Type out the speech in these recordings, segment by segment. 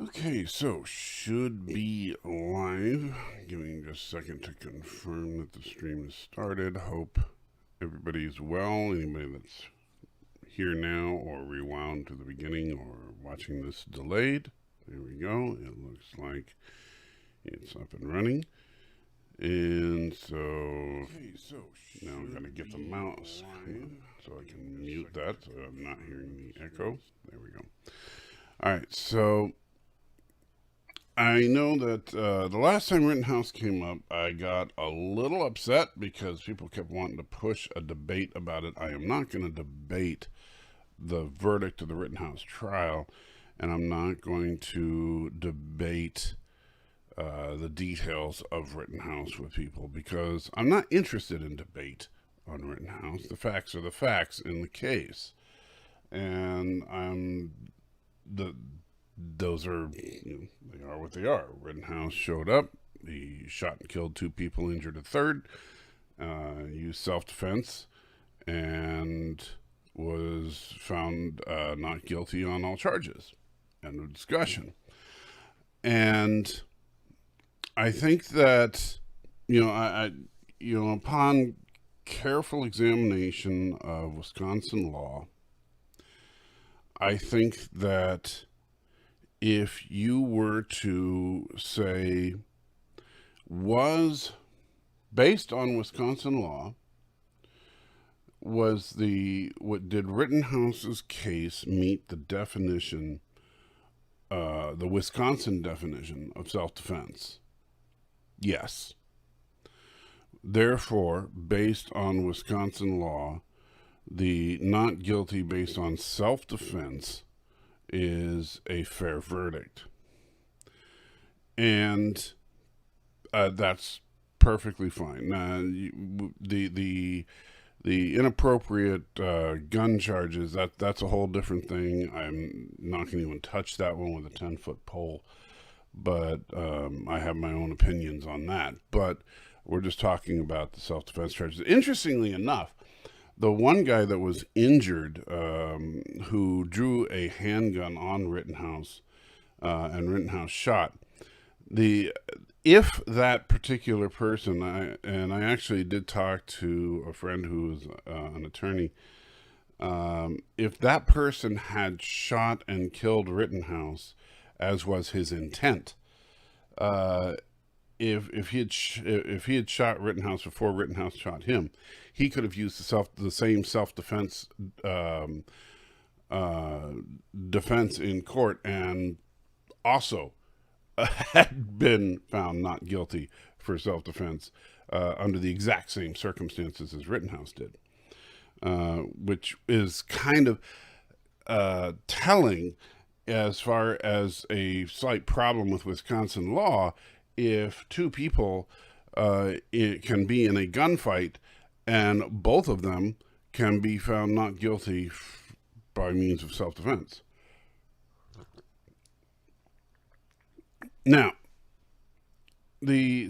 Okay, so should be live. Giving just a second to confirm that the stream is started. Hope everybody's well. Anybody that's here now or rewound to the beginning or watching this delayed. There we go. It looks like it's up and running. And so, now I'm going to get the mouse so I can mute that so I'm not hearing the echo. There we go. All right, so I know that the last time Rittenhouse came up, I got a little upset because people kept wanting to push a debate about it. I am not going to debate the verdict of the Rittenhouse trial, and I'm not going to debate the details of Rittenhouse with people because I'm not interested in debate on Rittenhouse. The facts are the facts in the case, and those are, they are what they are. Rittenhouse showed up. He shot and killed 2 people, injured a third, used self-defense, and was found not guilty on all charges. End of discussion. And I think that, upon careful examination of Wisconsin law, I think that if you were to say, was based on Wisconsin law, did Rittenhouse's case meet the definition, the Wisconsin definition of self-defense? Yes. Therefore, based on Wisconsin law, the not guilty based on self-defense is a fair verdict. And that's perfectly fine. The inappropriate gun charges, that's a whole different thing. I'm not going to even touch that one with a 10-foot pole. But I have my own opinions on that. But we're just talking about the self-defense charges. Interestingly enough, the one guy that was injured, who drew a handgun on Rittenhouse, and Rittenhouse shot, if that particular person, I actually did talk to a friend who is an attorney, if that person had shot and killed Rittenhouse, as was his intent, if he had shot Rittenhouse before Rittenhouse shot him, he could have used the same self-defense defense in court, and also had been found not guilty for self-defense under the exact same circumstances as Rittenhouse did, which is kind of telling as far as a slight problem with Wisconsin law. If 2 people it can be in a gunfight and both of them can be found not guilty by means of self-defense. Now, the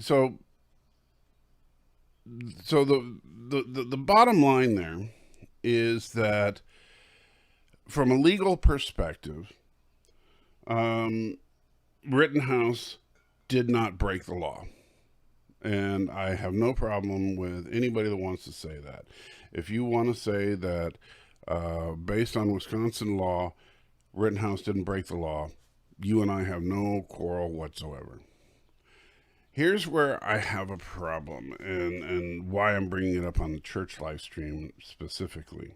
bottom line there is that from a legal perspective, Rittenhouse did not break the law. And I have no problem with anybody that wants to say that. If you want to say that based on Wisconsin law, Rittenhouse didn't break the law, you and I have no quarrel whatsoever. Here's where I have a problem, and why I'm bringing it up on the church live stream specifically.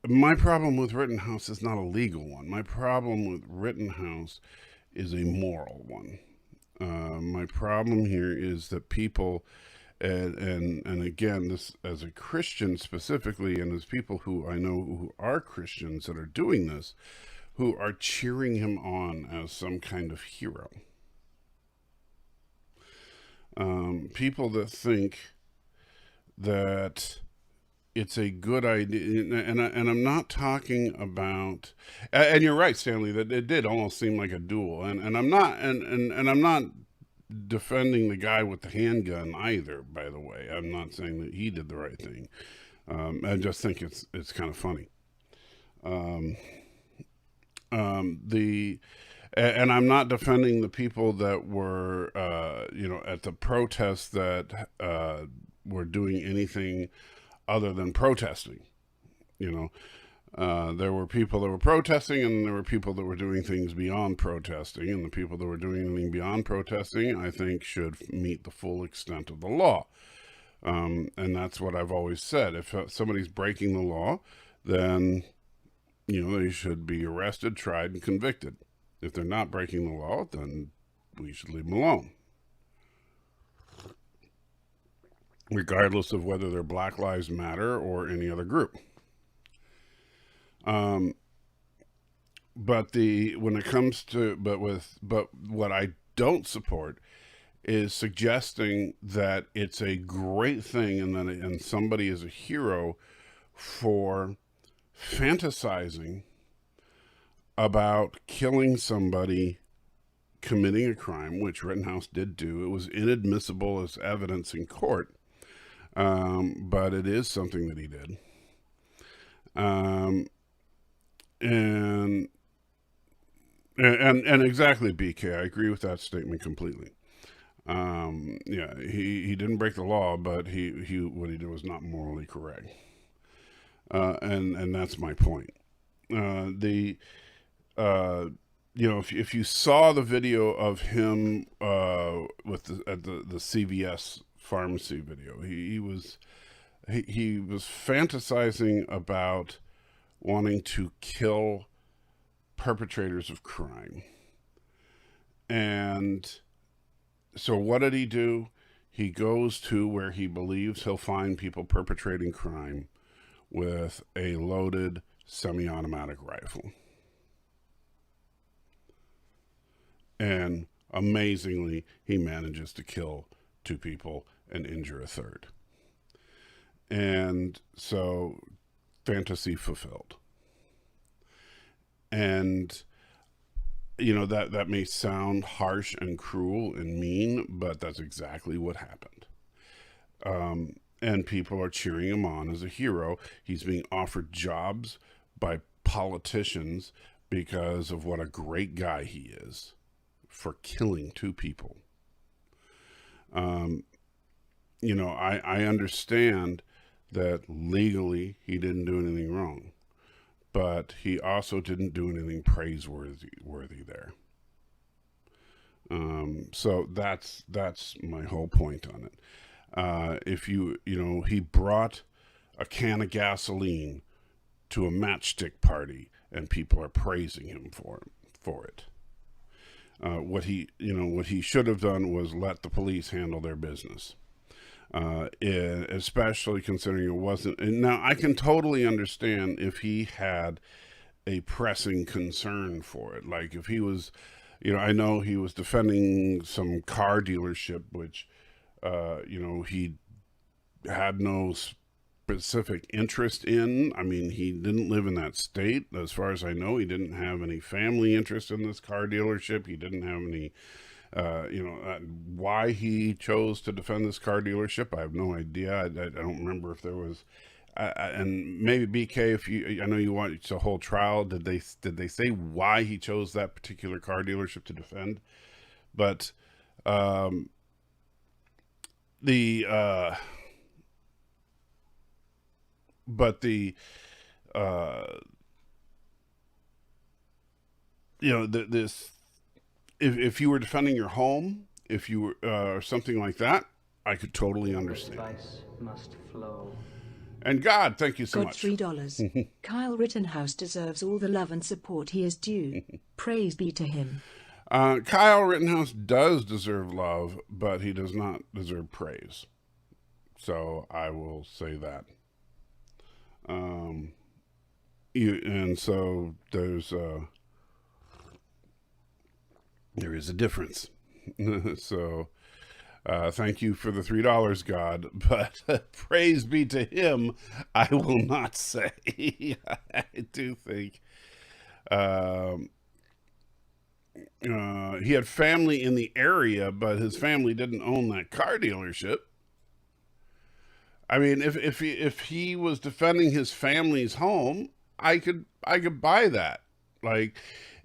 My problem with Rittenhouse is not a legal one. My problem with Rittenhouse is a moral one. My problem here is that people, and again, this as a Christian specifically, and as people who I know who are Christians that are doing this, who are cheering him on as some kind of hero. People that think that it's a good idea, and I'm not talking about, and you're right, Stanley, that it did almost seem like a duel, and I'm not, and I'm not defending the guy with the handgun either, by the way. I'm not saying that he did the right thing. I just think it's kind of funny. And I'm not defending the people that were, at the protests that were doing anything other than protesting. There were people that were protesting, and there were people that were doing things beyond protesting. And the people that were doing anything beyond protesting, I think, should meet the full extent of the law. And that's what I've always said. If somebody's breaking the law, then, they should be arrested, tried, and convicted. If they're not breaking the law, then we should leave them alone. Regardless of whether they're Black Lives Matter or any other group. But what I don't support is suggesting that it's a great thing and somebody is a hero for fantasizing about killing somebody committing a crime, which Rittenhouse did do. It was inadmissible as evidence in court, but it is something that he did. And exactly, BK, I agree with that statement completely. He didn't break the law, but he what he did was not morally correct. And that's my point. If you saw the video of him with the CVS pharmacy video, he was fantasizing about wanting to kill perpetrators of crime. And so what did he do? He goes to where he believes he'll find people perpetrating crime with a loaded semi-automatic rifle. And amazingly, he manages to kill 2 people and injure a third. And so, fantasy fulfilled. And, that may sound harsh and cruel and mean, but that's exactly what happened. And people are cheering him on as a hero. He's being offered jobs by politicians because of what a great guy he is for killing 2 people. I understand that legally he didn't do anything wrong, but he also didn't do anything praiseworthy there. So that's my whole point on it. He brought a can of gasoline to a matchstick party, and people are praising him for it. What he should have done was let the police handle their business. Especially considering it wasn't. And now I can totally understand if he had a pressing concern for it. Like if he was, I know he was defending some car dealership, which, he had no specific interest in. I mean, he didn't live in that state. As far as I know, he didn't have any family interest in this car dealership. He didn't have any, why he chose to defend this car dealership, I have no idea. I don't remember if there was, and maybe BK, I know you want the whole trial. Did they say why he chose that particular car dealership to defend? But, if you were defending your home, if you were, or something like that, I could totally understand. Advice must flow. And God, thank you so God, much. $3. Kyle Rittenhouse deserves all the love and support he is due. Praise be to him. Kyle Rittenhouse does deserve love, but he does not deserve praise. So I will say that. And so there is a difference. So thank you for the $3, God, but praise be to him, I will not say. I do think he had family in the area, but his family didn't own that car dealership. I mean, if he was defending his family's home, I could buy that. Like,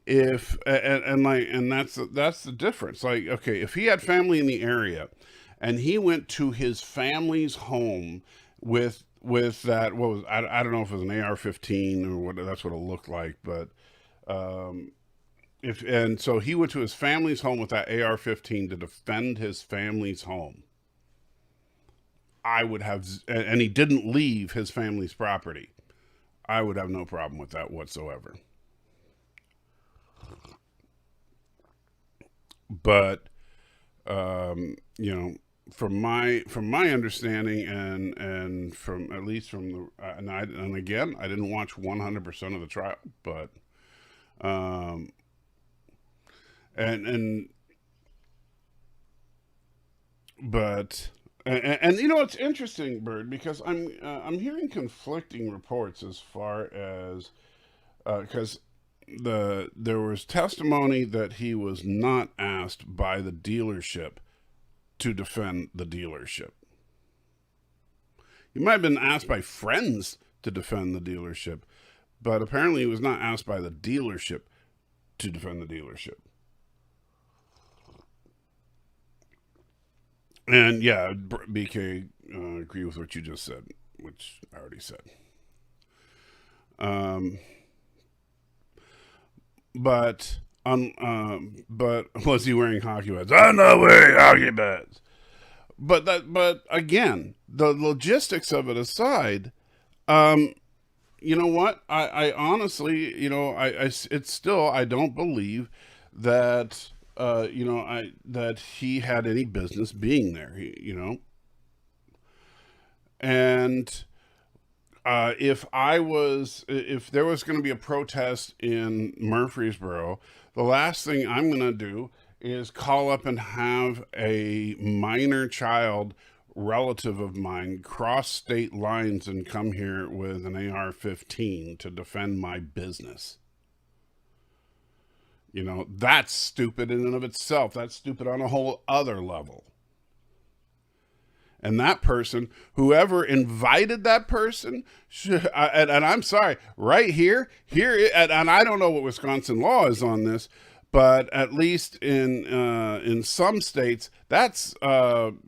if and that's the difference. Like, okay, if he had family in the area, and he went to his family's home with that, what was, I don't know if it was an AR-15 or what, that's what it looked like, but if and so he went to his family's home with that AR-15 to defend his family's home. I would have, and he didn't leave his family's property. I would have no problem with that whatsoever. But from my understanding, and from at least from the and again, I didn't watch 100% of the trial, but um, and but and it's interesting, Bird, because I'm hearing conflicting reports as far as because there was testimony that he was not asked by the dealership to defend the dealership. He might have been asked by friends to defend the dealership, but apparently he was not asked by the dealership to defend the dealership. And yeah, BK, agree with what you just said, which I already said. But was he wearing hockey pads? I'm not wearing hockey pads. But again, the logistics of it aside, you know what? I honestly, it's still, I don't believe that, that he had any business being there, and if there was going to be a protest in Murfreesboro, the last thing I'm going to do is call up and have a minor child relative of mine cross state lines and come here with an AR-15 to defend my business. That's stupid in and of itself. That's stupid on a whole other level. And that person, whoever invited that person, and I'm sorry, right here, and I don't know what Wisconsin law is on this, but at least in some states, that's what's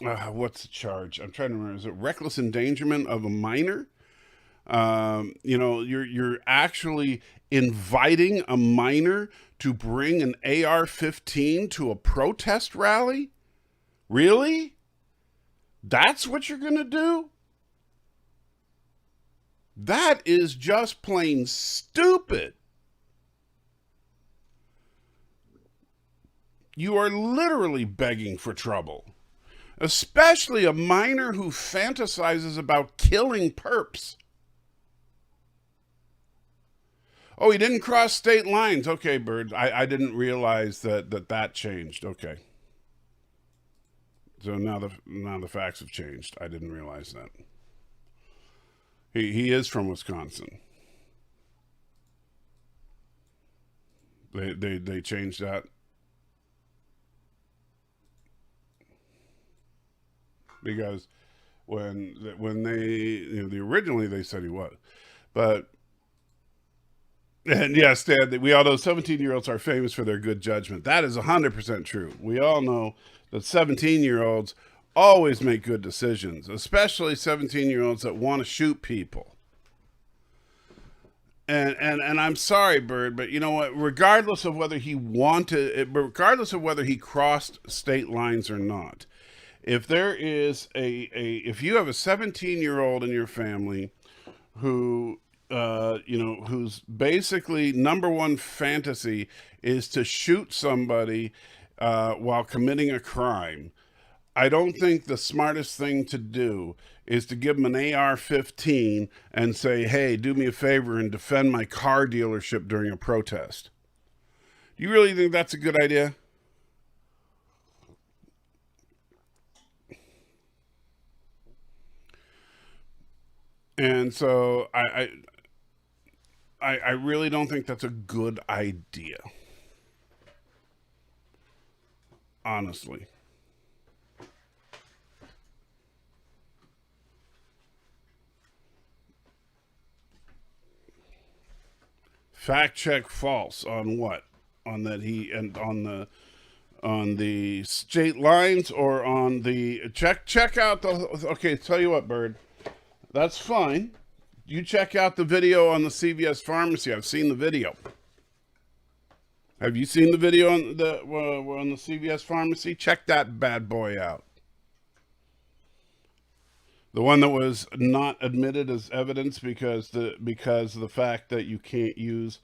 the charge? I'm trying to remember. Is it reckless endangerment of a minor? You're actually inviting a minor to bring an AR-15 to a protest rally? Really? That's what you're going to do? That is just plain stupid. You are literally begging for trouble. Especially a minor who fantasizes about killing perps. Oh, he didn't cross state lines. Okay, Bird. I didn't realize that changed. Okay. So now the facts have changed. I didn't realize that. He is from Wisconsin. They changed that. Because when they originally they said he was, but and yes, Dad, we all know 17-year-olds are famous for their good judgment. That is 100% true. We all know that 17-year-olds always make good decisions, especially 17-year-olds that want to shoot people. And I'm sorry, Bird, but you know what? Regardless of whether he crossed state lines or not, if there is if you have a 17-year-old in your family who whose basically number one fantasy is to shoot somebody while committing a crime, I don't think the smartest thing to do is to give them an AR-15 and say, hey, do me a favor and defend my car dealership during a protest. Do you really think that's a good idea? And so I really don't think that's a good idea. Honestly. Fact check false on what? On that he and on the state lines or on the check out the okay, tell you what, Bird. That's fine. You check out the video on the CVS pharmacy. I've seen the video. Have you seen the video on the CVS pharmacy? Check that bad boy out. The one that was not admitted as evidence because of the fact that you can't use.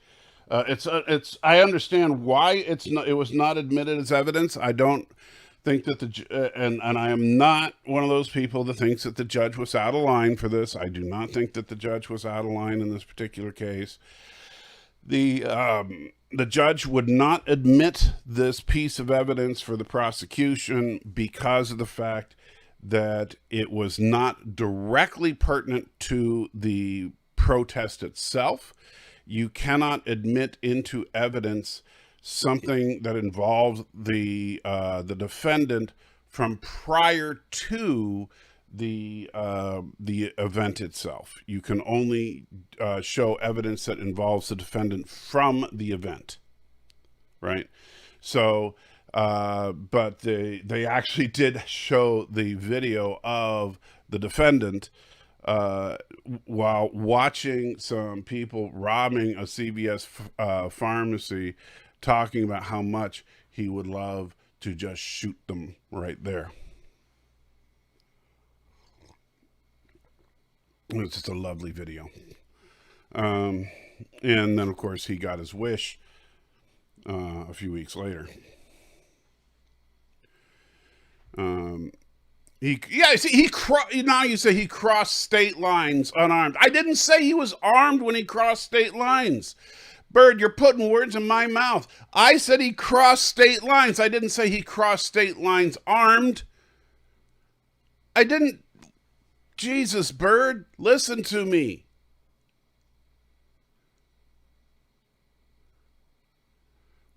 I understand why it was not admitted as evidence. I don't think that and I am not one of those people that thinks that the judge was out of line for this. I do not think that the judge was out of line in this particular case. The judge would not admit this piece of evidence for the prosecution because of the fact that it was not directly pertinent to the protest itself. You cannot admit into evidence something that involves the defendant from prior to the event itself. You can only show evidence that involves the defendant from the event, right? So, but they actually did show the video of the defendant while watching some people robbing a CVS pharmacy, talking about how much he would love to just shoot them right there. It's just a lovely video. And then, of course, he got his wish a few weeks later. Now you say he crossed state lines unarmed. I didn't say he was armed when he crossed state lines. Bird, you're putting words in my mouth. I said he crossed state lines. I didn't say he crossed state lines armed. I didn't. Jesus, Bird, listen to me.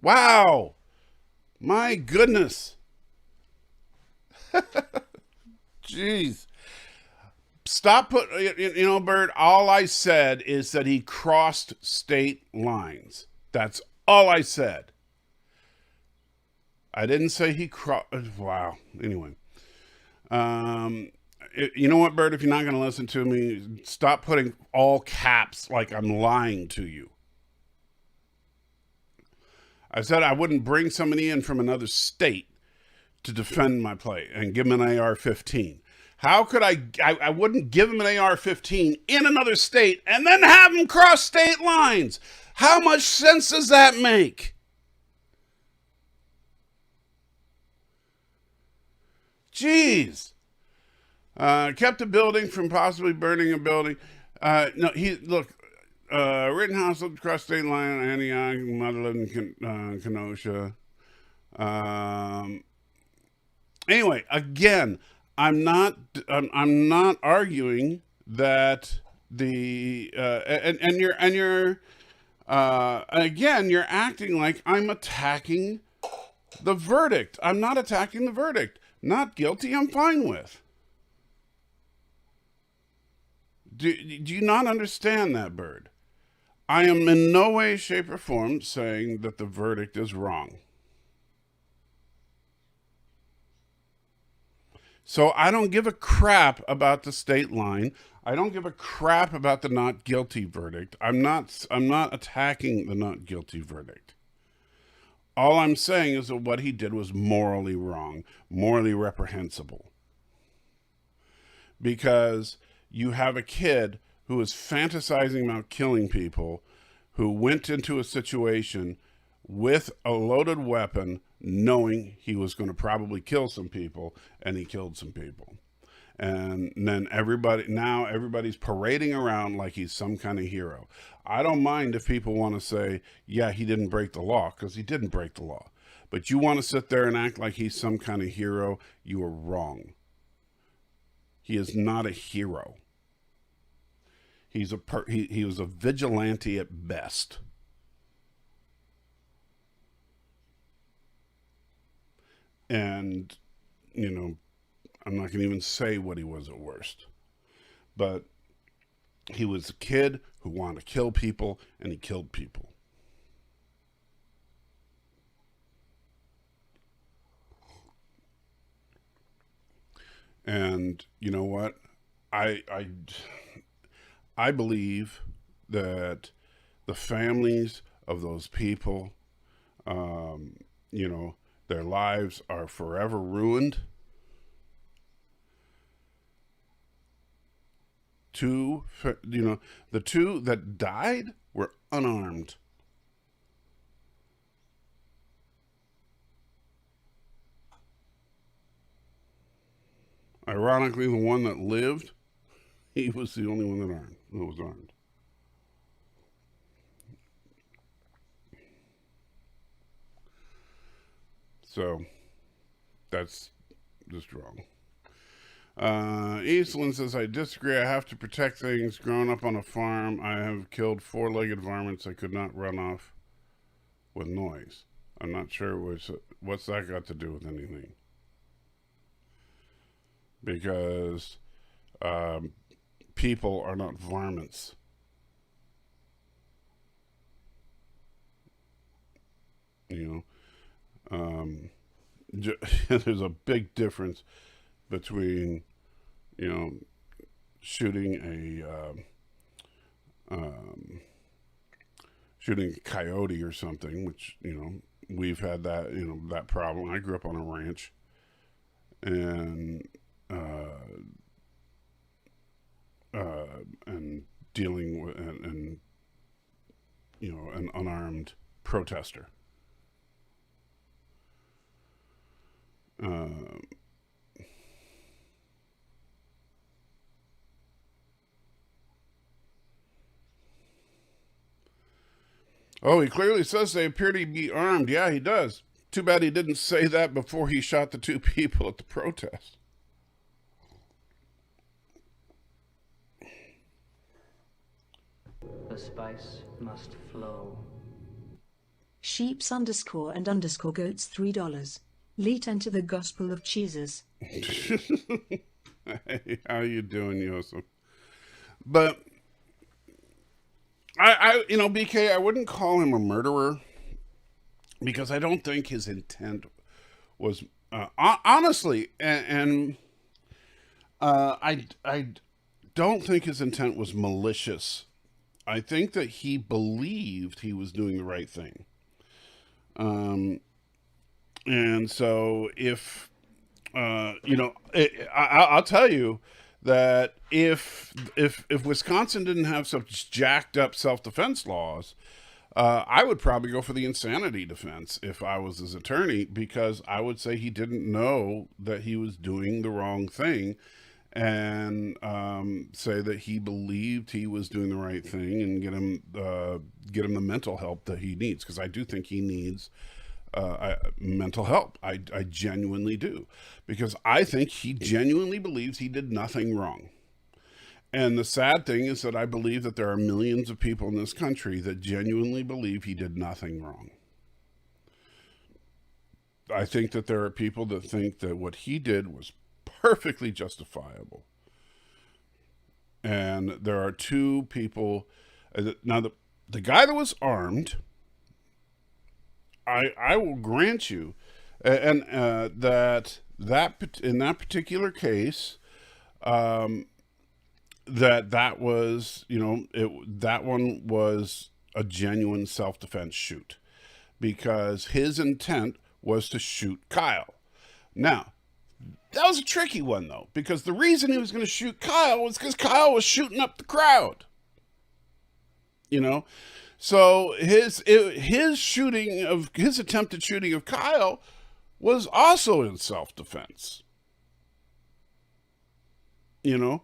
Wow. My goodness. Jeez. Stop Bird, all I said is that he crossed state lines. That's all I said. I didn't say he crossed. Wow. Anyway. You know what, Bird, if you're not going to listen to me, stop putting all caps like I'm lying to you. I said I wouldn't bring somebody in from another state to defend my play and give him an AR-15. How could I wouldn't give him an AR-15 in another state and then have him cross state lines? How much sense does that make? Jeez. Kept a building from possibly burning a building. Rittenhouse lived across state line in Antioch, mother lived in Kenosha. Anyway, again, I'm not arguing that you're acting like I'm attacking the verdict. I'm not attacking the verdict. Not guilty, I'm fine with. Do you not understand that, Bird? I am in no way, shape, or form saying that the verdict is wrong. So I don't give a crap about the state line. I don't give a crap about the not guilty verdict. I'm not attacking the not guilty verdict. All I'm saying is that what he did was morally wrong, morally reprehensible. Because you have a kid who is fantasizing about killing people, who went into a situation with a loaded weapon, knowing he was going to probably kill some people, and he killed some people. And then everybody's parading around like he's some kind of hero. I don't mind if people want to say, yeah, he didn't break the law, because he didn't break the law. But you want to sit there and act like he's some kind of hero, you are wrong. He is not a hero. He was a vigilante at best. And, I'm not going to even say what he was at worst. But he was a kid who wanted to kill people, and he killed people. And you know what? I I believe that the families of those people, you know, their lives are forever ruined. The two that died were unarmed. Ironically, the one that lived, he was the only one that was armed. So that's just wrong. Eastland says, I disagree. I have to protect things. Growing up on a farm, I have killed four-legged varmints I could not run off with noise. I'm not sure what's that got to do with anything. Because people are not varmints. You know, there's a big difference between, you know, shooting a coyote or something, which, you know, we've had that, you know, that problem. I grew up on a ranch, and dealing with and you know, an unarmed protester. Oh, he clearly says they appear to be armed. Yeah, he does. Too bad he didn't say that before he shot the two people at the protest. The spice must flow. Sheeps _and_ goats $3. Lead into the gospel of cheeses. Hey, how you doing, Yosef? But I, you know, BK, I wouldn't call him a murderer because I don't think his intent was, honestly, I don't think his intent was malicious. I think that he believed he was doing the right thing. And so if, you know, I'll tell you that if Wisconsin didn't have such jacked up self-defense laws, I would probably go for the insanity defense if I was his attorney, because I would say he didn't know that he was doing the wrong thing, and say that he believed he was doing the right thing, and get him the mental help that he needs, because I do think he needs mental help. I genuinely do, because I think he genuinely believes he did nothing wrong. And the sad thing is that I believe that there are millions of people in this country that genuinely believe he did nothing wrong. I think that there are people that think that what he did was perfectly justifiable. And there are two people. Now, the guy that was armed, I will grant you, and that in that particular case, that was, you know, that one was a genuine self-defense shoot, because his intent was to shoot Kyle. Now, that was a tricky one, though, because the reason he was going to shoot Kyle was because Kyle was shooting up the crowd. You know, so his attempted shooting of Kyle was also in self-defense. You know,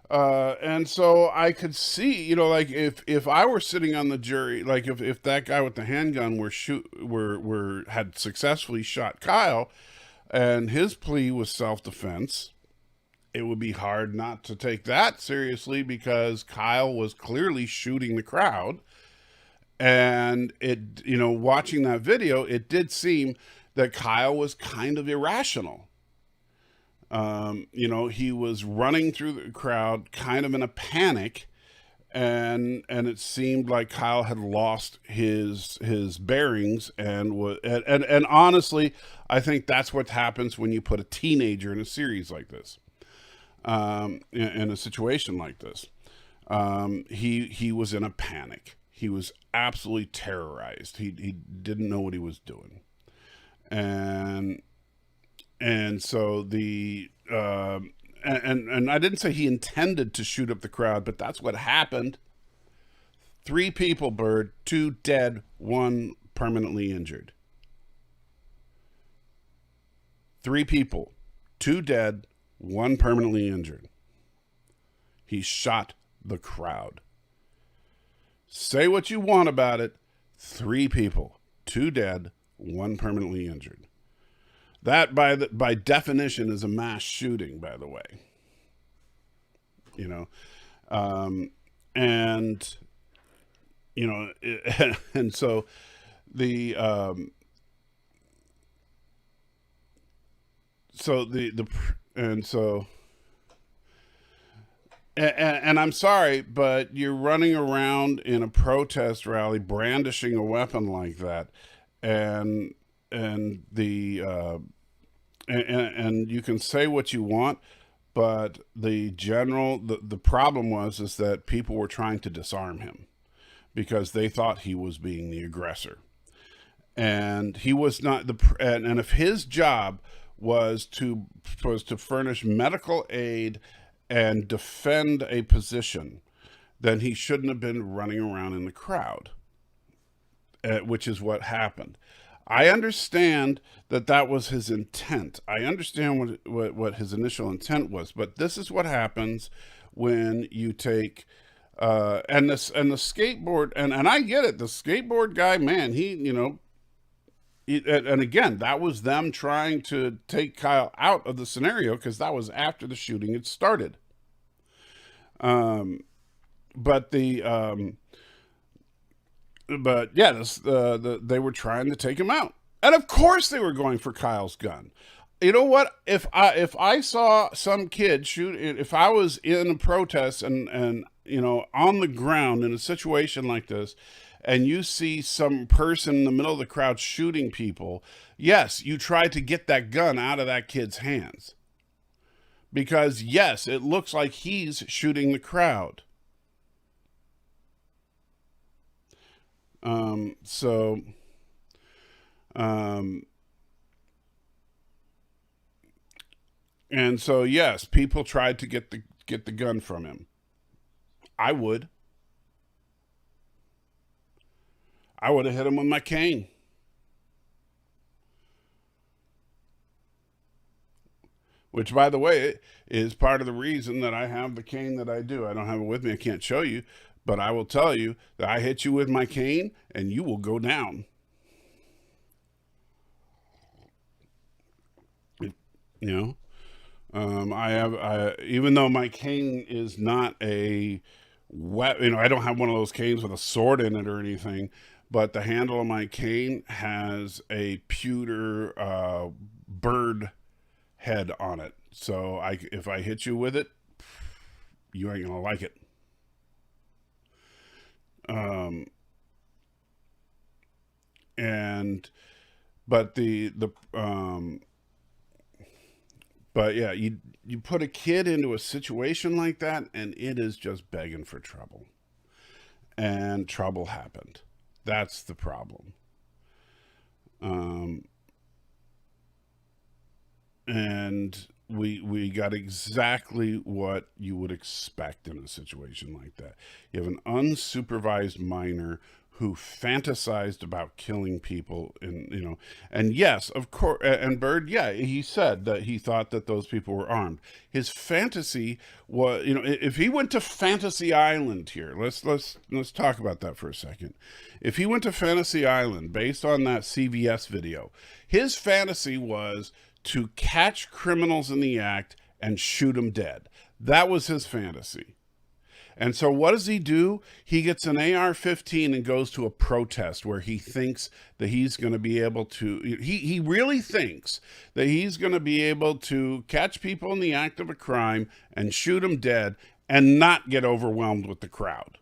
and so I could see, you know, like if I were sitting on the jury, like if that guy with the handgun had successfully shot Kyle, and his plea was self-defense, it would be hard not to take that seriously, because Kyle was clearly shooting the crowd. And it, you know, watching that video, it did seem that Kyle was kind of irrational. You know, he was running through the crowd kind of in a panic, and it seemed like Kyle had lost his bearings, and honestly, I think that's what happens when you put a teenager in a series like this. in a situation like this. He was in a panic. He was absolutely terrorized. He didn't know what he was doing, and so the and I didn't say he intended to shoot up the crowd, but that's what happened. 3 people, Bird, 2 dead, 1 permanently injured. 3 people, 2 dead, 1 permanently injured. He shot the crowd. Say what you want about it. 3 people, 2 dead, 1 permanently injured. That, by definition, is a mass shooting, by the way. You know, and you know, and so the and I'm sorry, but you're running around in a protest rally brandishing a weapon like that, and you can say what you want, but the problem is that people were trying to disarm him because they thought he was being the aggressor, and he was not. And if his job was to furnish medical aid and defend a position, then he shouldn't have been running around in the crowd, which is what happened. I understand that was his intent. I understand what his initial intent was, but this is what happens when you take and the skateboard, and I get it. The skateboard guy, man, and again, that was them trying to take Kyle out of the scenario because that was after the shooting had started. But yeah, they were trying to take him out, and of course they were going for Kyle's gun. You know what? If I saw some kid shoot, if I was in a protest and on the ground in a situation like this, and you see some person in the middle of the crowd shooting people, yes, you try to get that gun out of that kid's hands. Because, yes, it looks like he's shooting the crowd. And so, yes, people tried to get the gun from him. I would have hit him with my cane. Which, by the way, is part of the reason that I have the cane that I do. I don't have it with me. I can't show you. But I will tell you that I hit you with my cane and you will go down. Even though my cane is not a weapon, I don't have one of those canes with a sword in it or anything, but the handle of my cane has a pewter bird head on it. So if I hit you with it, you ain't gonna like it. But yeah, you put a kid into a situation like that, and it is just begging for trouble. And trouble happened. That's the problem. And we got exactly what you would expect in a situation like that. You have an unsupervised minor who fantasized about killing people, and yes, of course, and Bird, yeah, he said that he thought that those people were armed. His fantasy was, if he went to Fantasy Island here, let's talk about that for a second. If he went to Fantasy Island based on that CVS video, his fantasy was to catch criminals in the act and shoot them dead. That was his fantasy. And so what does he do? He gets an AR-15 and goes to a protest where he thinks that he's going to be able to, he really thinks that he's going to be able to catch people in the act of a crime and shoot them dead and not get overwhelmed with the crowd.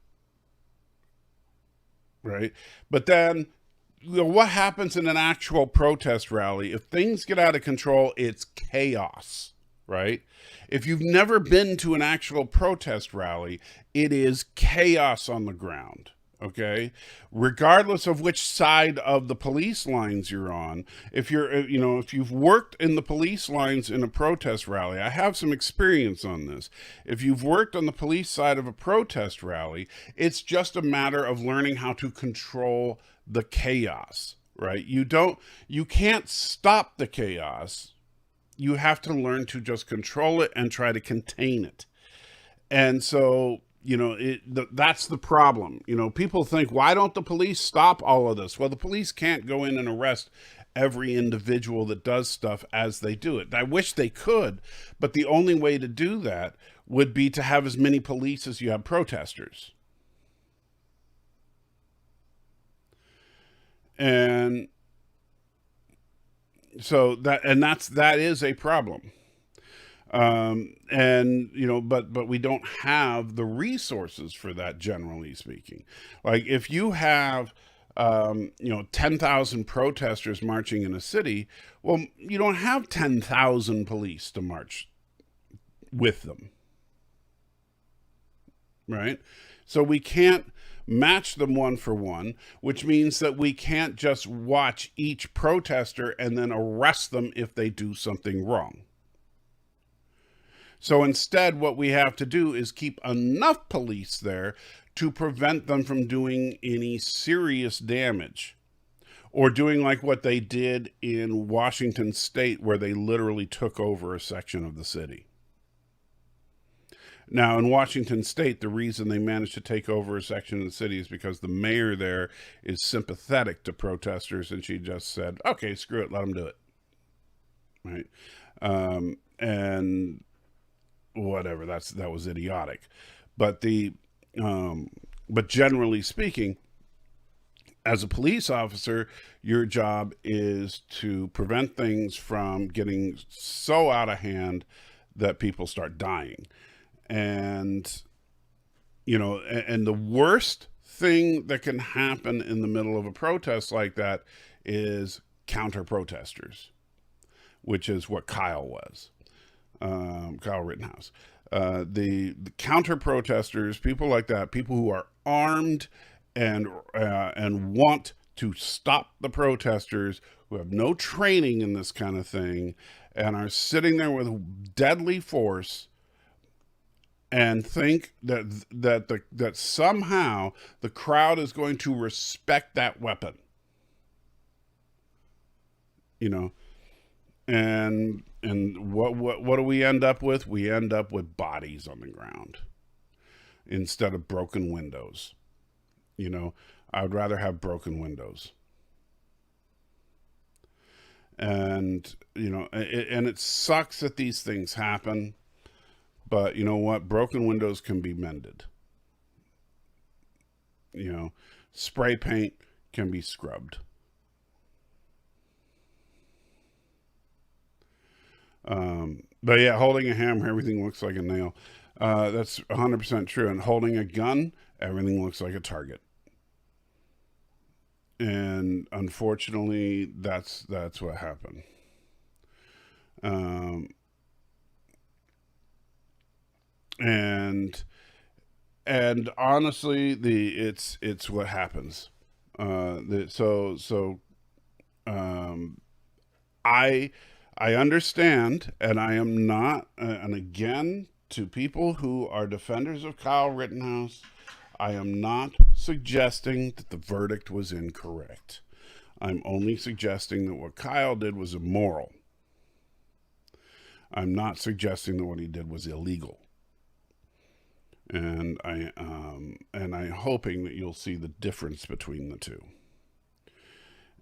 Right? But then, what happens in an actual protest rally? If things get out of control, it's chaos. right? If you've never been to an actual protest rally, it is chaos on the ground. Okay, regardless of which side of the police lines you're on, if you've worked in the police lines in a protest rally, I have some experience on this. If you've worked on the police side of a protest rally, it's just a matter of learning how to control the chaos, right? You can't stop the chaos. You have to learn to just control it and try to contain it. And so, that's the problem. People think, why don't the police stop all of this? Well, the police can't go in and arrest every individual that does stuff as they do it. I wish they could, but the only way to do that would be to have as many police as you have protesters. And so that is a problem. But we don't have the resources for that, generally speaking. Like if you have, 10,000 protesters marching in a city, well, you don't have 10,000 police to march with them. Right? So we can't match them one for one, which means that we can't just watch each protester and then arrest them if they do something wrong. So instead, what we have to do is keep enough police there to prevent them from doing any serious damage, or doing like what they did in Washington State, where they literally took over a section of the city. Now, in Washington State, the reason they managed to take over a section of the city is because the mayor there is sympathetic to protesters, and she just said, okay, screw it, let them do it. Right? And whatever, that was idiotic. But but generally speaking, as a police officer, your job is to prevent things from getting so out of hand that people start dying. And and the worst thing that can happen in the middle of a protest like that is counter protesters, which is what Kyle was. Kyle Rittenhouse. The counter protesters, people like that, people who are armed and want to stop the protesters, who have no training in this kind of thing, and are sitting there with deadly force, and think that somehow the crowd is going to respect that weapon. And what do we end up with? We end up with bodies on the ground instead of broken windows. I would rather have broken windows. And it sucks that these things happen, but you know what? Broken windows can be mended. Spray paint can be scrubbed. But yeah, holding a hammer, everything looks like a nail. That's 100% true. And holding a gun, everything looks like a target. And unfortunately, that's what happened. And honestly, it's what happens. I understand, and I am not, and again, to people who are defenders of Kyle Rittenhouse, I am not suggesting that the verdict was incorrect. I'm only suggesting that what Kyle did was immoral. I'm not suggesting that what he did was illegal. And I'm hoping that you'll see the difference between the two.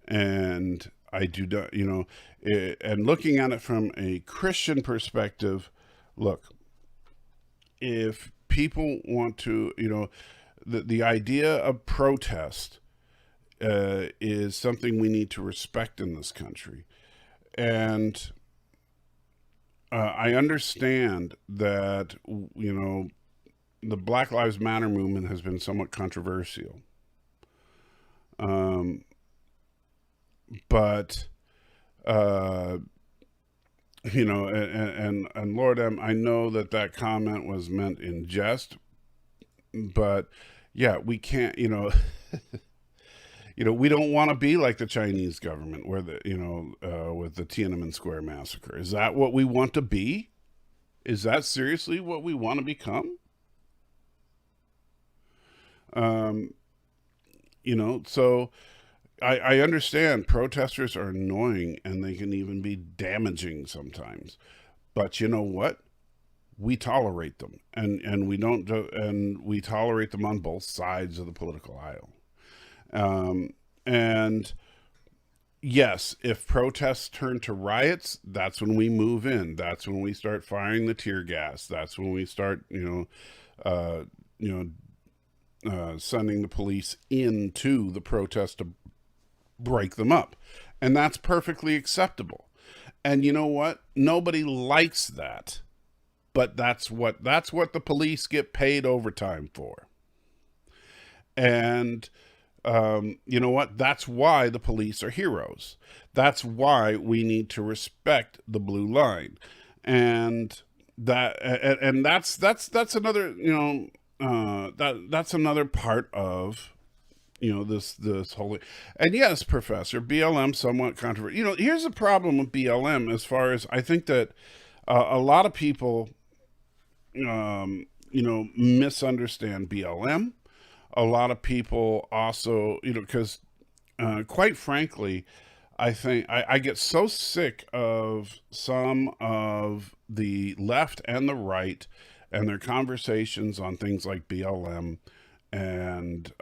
And I do, and looking at it from a Christian perspective, look, if people want to, the idea of protest is something we need to respect in this country. And I understand that, the Black Lives Matter movement has been somewhat controversial. But you know, and Lord M, I know that comment was meant in jest, but yeah, we can't, you know, we don't want to be like the Chinese government, where with the Tiananmen Square massacre. Is that what we want to be? Is that seriously what we want to become? Um, so I understand protesters are annoying and they can even be damaging sometimes. But you know what? We tolerate them, and we don't and we tolerate them on both sides of the political aisle. And yes, if protests turn to riots, that's when we move in. That's when we start firing the tear gas. That's when we start, uh, you sending the police into the protest to break them up, and that's perfectly acceptable. And you know what? Nobody likes that, but that's what the police get paid overtime for. And you know what? That's why the police are heroes. That's why we need to respect the blue line, and that's another that's another part of this whole. And yes, Professor, BLM somewhat controversial. Here's the problem with BLM, as far as I think that a lot of people misunderstand BLM. A lot of people also, because quite frankly, I think I get so sick of some of the left and the right and their conversations on things like BLM and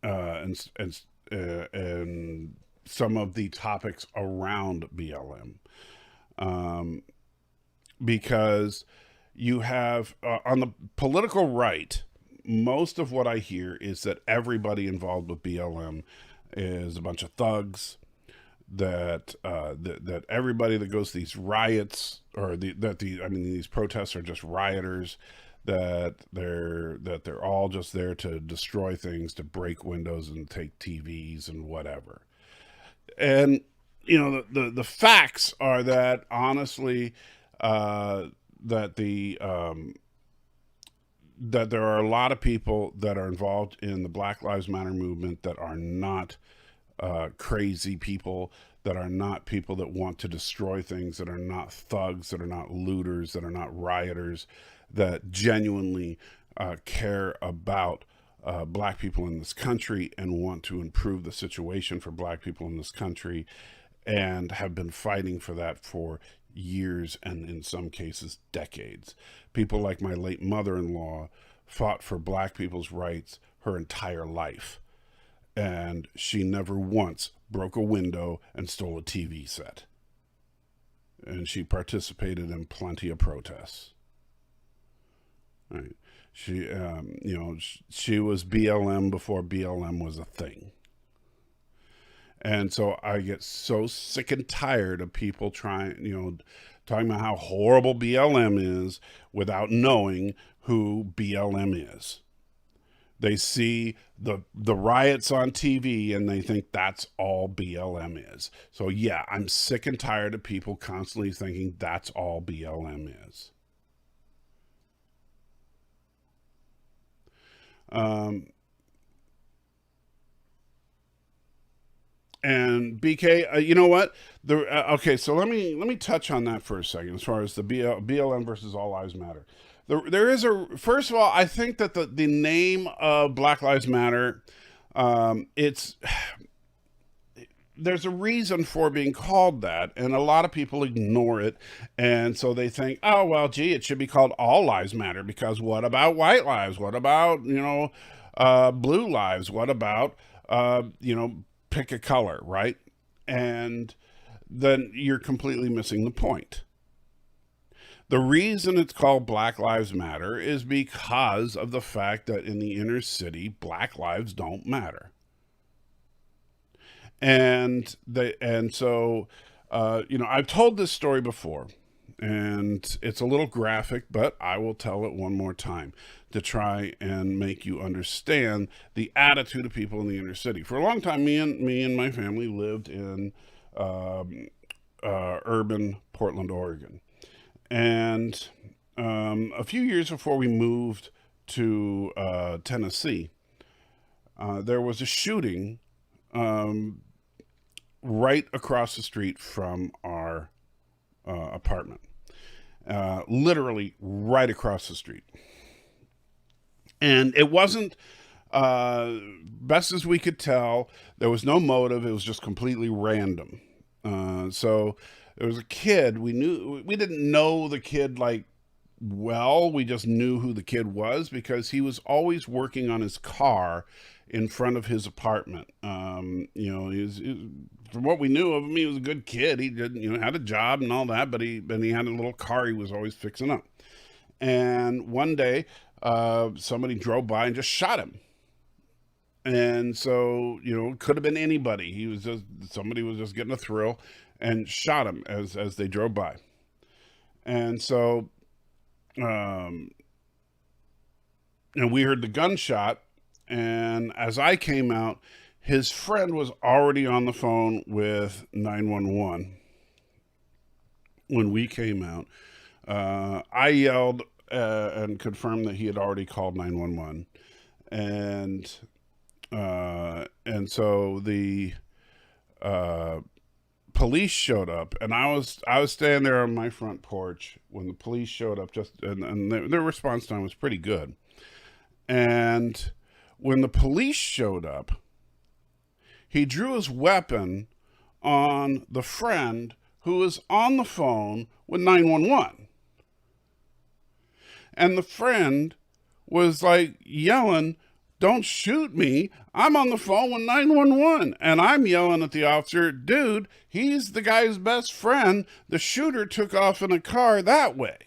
and some of the topics around BLM, because you have on the political right, most of what I hear is that everybody involved with BLM is a bunch of thugs. That everybody that goes to these riots, or these protests, are just rioters. That they're all just there to destroy things, to break windows and take TVs and whatever. And the facts are that, honestly, that that there are a lot of people that are involved in the Black Lives Matter movement that are not crazy people, that are not people that want to destroy things, that are not thugs, that are not looters, that are not rioters, that genuinely care about black people in this country and want to improve the situation for black people in this country, and have been fighting for that for years, and in some cases decades. People like my late mother-in-law fought for black people's rights her entire life, and she never once broke a window and stole a TV set. And she participated in plenty of protests. Right. She she was BLM before BLM was a thing. And so I get so sick and tired of people talking about how horrible BLM is without knowing who BLM is. They see the riots on TV and they think that's all BLM is. So yeah, I'm sick and tired of people constantly thinking that's all BLM is. And BK, you know what? Okay, so let me touch on that for a second, as far as the BLM versus All Lives Matter. There is first of all, I think that the name of Black Lives Matter, there's a reason for being called that, and a lot of people ignore it, and so they think, oh well, gee, it should be called All Lives Matter, because what about white lives? What about blue lives? What about pick a color, right? And then you're completely missing the point. The reason it's called Black Lives Matter is because of the fact that in the inner city, black lives don't matter. And so I've told this story before, and it's a little graphic, but I will tell it one more time to try and make you understand the attitude of people in the inner city. For a long time, me and my family lived in urban Portland, Oregon. And a few years before we moved to Tennessee, there was a shooting right across the street from our apartment. Literally right across the street. And it wasn't, best as we could tell, there was no motive. It was just completely random. So there was a kid. We didn't know the kid we just knew who the kid was because he was always working on his car in front of his apartment. He was, from what we knew of him, he was a good kid. He did, had a job and all that, but he had a little car he was always fixing up. And one day, somebody drove by and just shot him. And so, it could have been anybody. Somebody was just getting a thrill and shot him as they drove by. And so, and we heard the gunshot. And as I came out, his friend was already on the phone with 911 when we came out. I yelled and confirmed that he had already called 911. And so the police showed up, and I was standing there on my front porch when the police showed up. And their response time was pretty good. And when the police showed up, he drew his weapon on the friend who was on the phone with 911. And the friend was yelling, "Don't shoot me. I'm on the phone with 911. And I'm yelling at the officer, "Dude, he's the guy's best friend. The shooter took off in a car that way."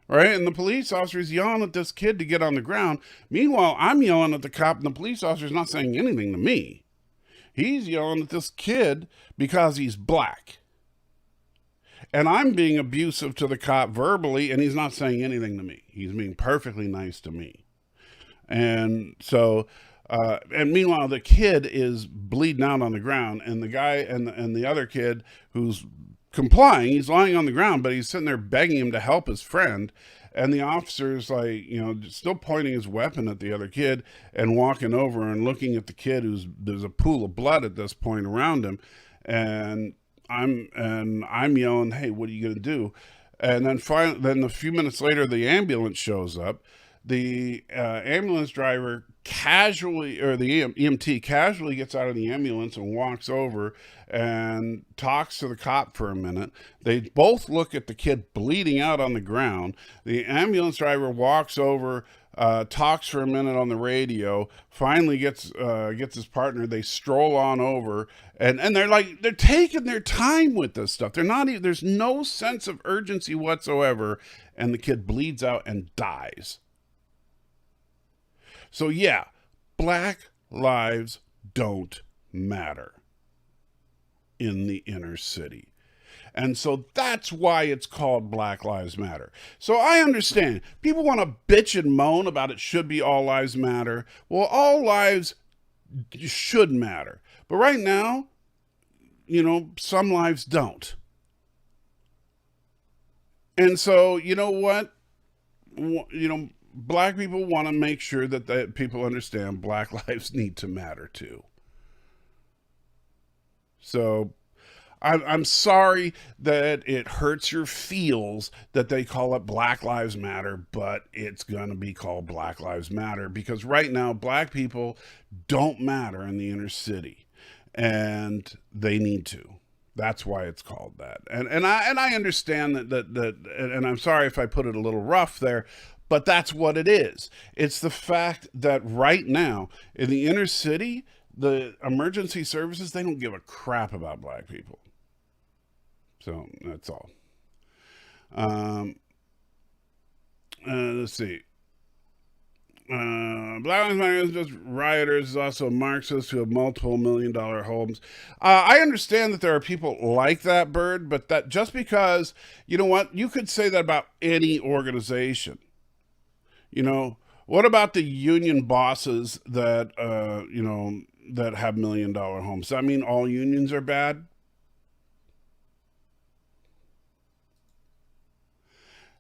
Right? And the police officer is yelling at this kid to get on the ground. Meanwhile, I'm yelling at the cop, and the police officer is not saying anything to me. He's yelling at this kid because he's black. And I'm being abusive to the cop verbally, and he's not saying anything to me. He's being perfectly nice to me. And so, and meanwhile, the kid is bleeding out on the ground, and the guy and the other kid who's complying, he's lying on the ground, but he's sitting there begging him to help his friend. And the officer's still pointing his weapon at the other kid and walking over and looking at the kid there's a pool of blood at this point around him. And I'm yelling, "Hey, what are you going to do?" And then a few minutes later, the ambulance shows up. The ambulance driver the EMT casually gets out of the ambulance and walks over and talks to the cop for a minute. They both look at the kid bleeding out on the ground. The ambulance driver walks over, talks for a minute on the radio, finally gets his partner. They stroll on over, and they're taking their time with this stuff. There's no sense of urgency whatsoever, and the kid bleeds out and dies. So yeah, Black lives don't matter in the inner city. And so that's why it's called Black Lives Matter. So I understand people want to bitch and moan about it should be all lives matter. Well, all lives should matter. But right now, some lives don't. And so, you know what? Black people want to make sure that people understand Black lives need to matter too. So I'm sorry that it hurts your feels that they call it Black Lives Matter, but it's going to be called Black Lives Matter because right now black people don't matter in the inner city, and they need to. That's why it's called that. And I understand that and I'm sorry if I put it a little rough there, but that's what it is. It's the fact that right now in the inner city, the emergency services, they don't give a crap about black people. So that's all. Let's see. Black Lives Matter isn't just rioters, is also Marxists who have multiple $1 million homes. I understand that there are people like that, Bird, but that just because, you know what, you could say that about any organization. What about the union bosses that, that have $1 million homes. Does that mean all unions are bad?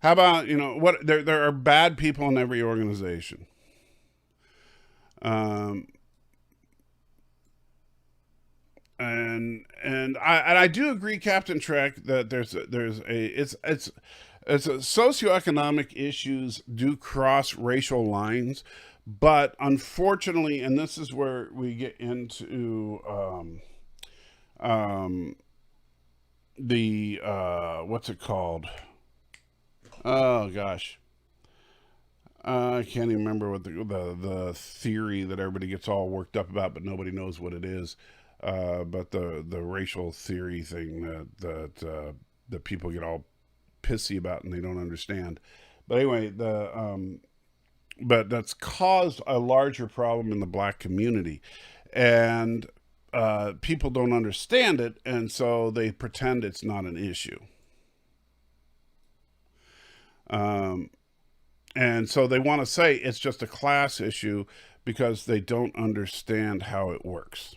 How about, what, there are bad people in every organization. And I do agree, Captain Trek, that it's a socioeconomic issues do cross racial lines, but unfortunately, and this is where we get into the what's it called? Oh gosh, I can't even remember what the theory that everybody gets all worked up about, but nobody knows what it is. But the racial theory thing that people get all pissy about and they don't understand. But anyway, but that's caused a larger problem in the black community, and people don't understand it, and so they pretend it's not an issue. And so they want to say it's just a class issue because they don't understand how it works.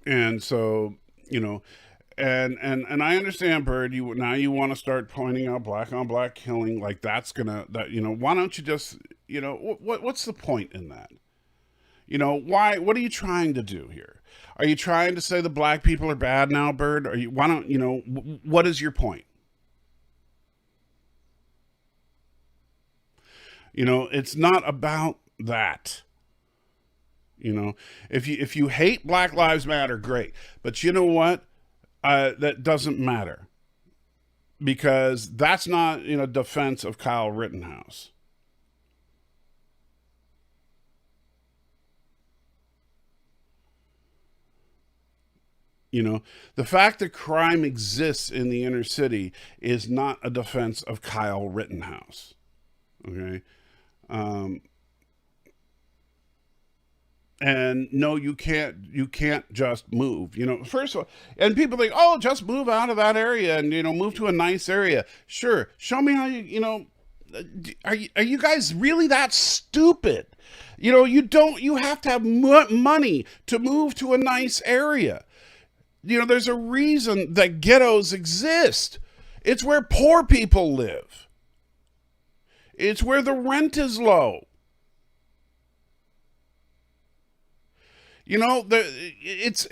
And so, and I understand, Bird, you want to start pointing out black on black killing, like that's why don't you just, what's the point in that? What are you trying to do here? Are you trying to say the black people are bad now, Bird? What is your point? It's not about that. If you hate Black Lives Matter, great. But you know what? That doesn't matter, because that's not defense of Kyle Rittenhouse. The fact that crime exists in the inner city is not a defense of Kyle Rittenhouse. Okay. And no, you can't just move, first of all, and people think, oh, just move out of that area and, move to a nice area. Sure. Show me how are you guys really that stupid? You have to have money to move to a nice area. There's a reason that ghettos exist. It's where poor people live. It's where the rent is low. It's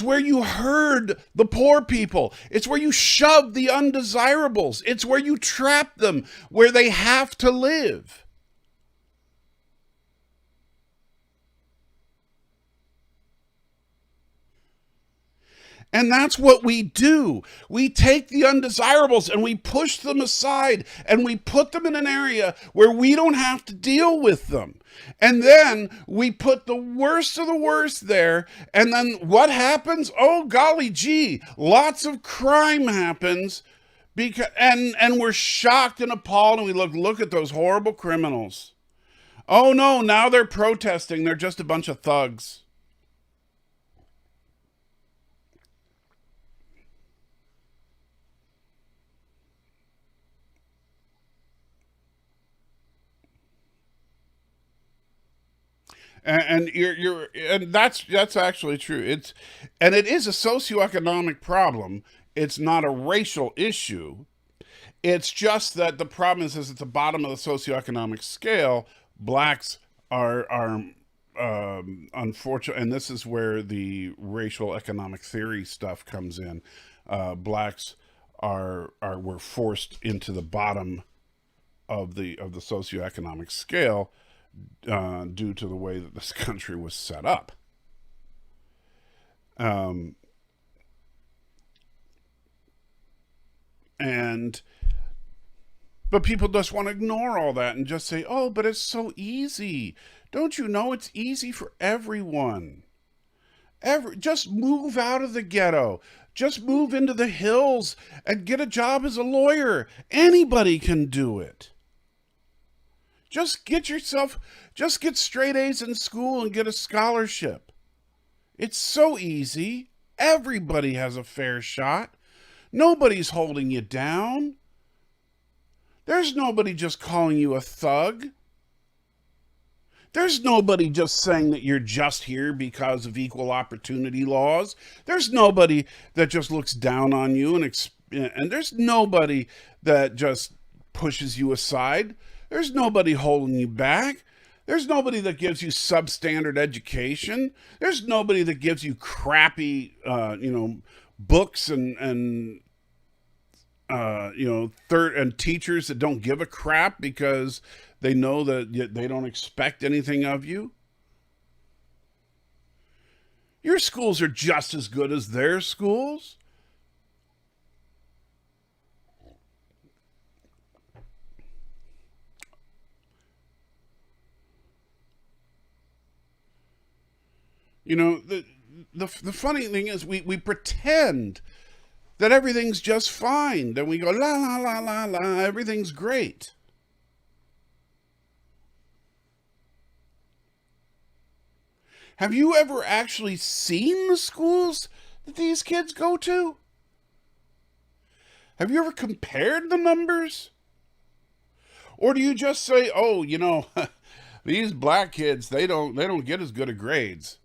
where you herd the poor people. It's where you shove the undesirables. It's where you trap them where they have to live. And that's what we do. We take the undesirables and we push them aside and we put them in an area where we don't have to deal with them. And then we put the worst of the worst there. And then what happens? Oh, golly gee, lots of crime happens. And we're shocked and appalled, and we look at those horrible criminals. Oh no, now they're protesting. They're just a bunch of thugs. And that's actually true. It is a socioeconomic problem. It's not a racial issue. It's just that the problem is at the bottom of the socioeconomic scale, blacks are unfortunate, and this is where the racial economic theory stuff comes in. Blacks were forced into the bottom of the socioeconomic scale due to the way that this country was set up. But people just want to ignore all that and just say, oh, but it's so easy. Don't you know it's easy for everyone? Just move out of the ghetto. Just move into the hills and get a job as a lawyer. Anybody can do it. Just get straight A's in school and get a scholarship. It's so easy. Everybody has a fair shot. Nobody's holding you down. There's nobody just calling you a thug. There's nobody just saying that you're just here because of equal opportunity laws. There's nobody that just looks down on you, and there's nobody that just pushes you aside. There's nobody holding you back. There's nobody that gives you substandard education. There's nobody that gives you crappy, books and teachers that don't give a crap because they know that they don't expect anything of you. Your schools are just as good as their schools. The funny thing is we pretend that everything's just fine. Then we go, la, la, la, la, la, everything's great. Have you ever actually seen the schools that these kids go to? Have you ever compared the numbers? Or do you just say, oh, these black kids, they don't get as good of grades?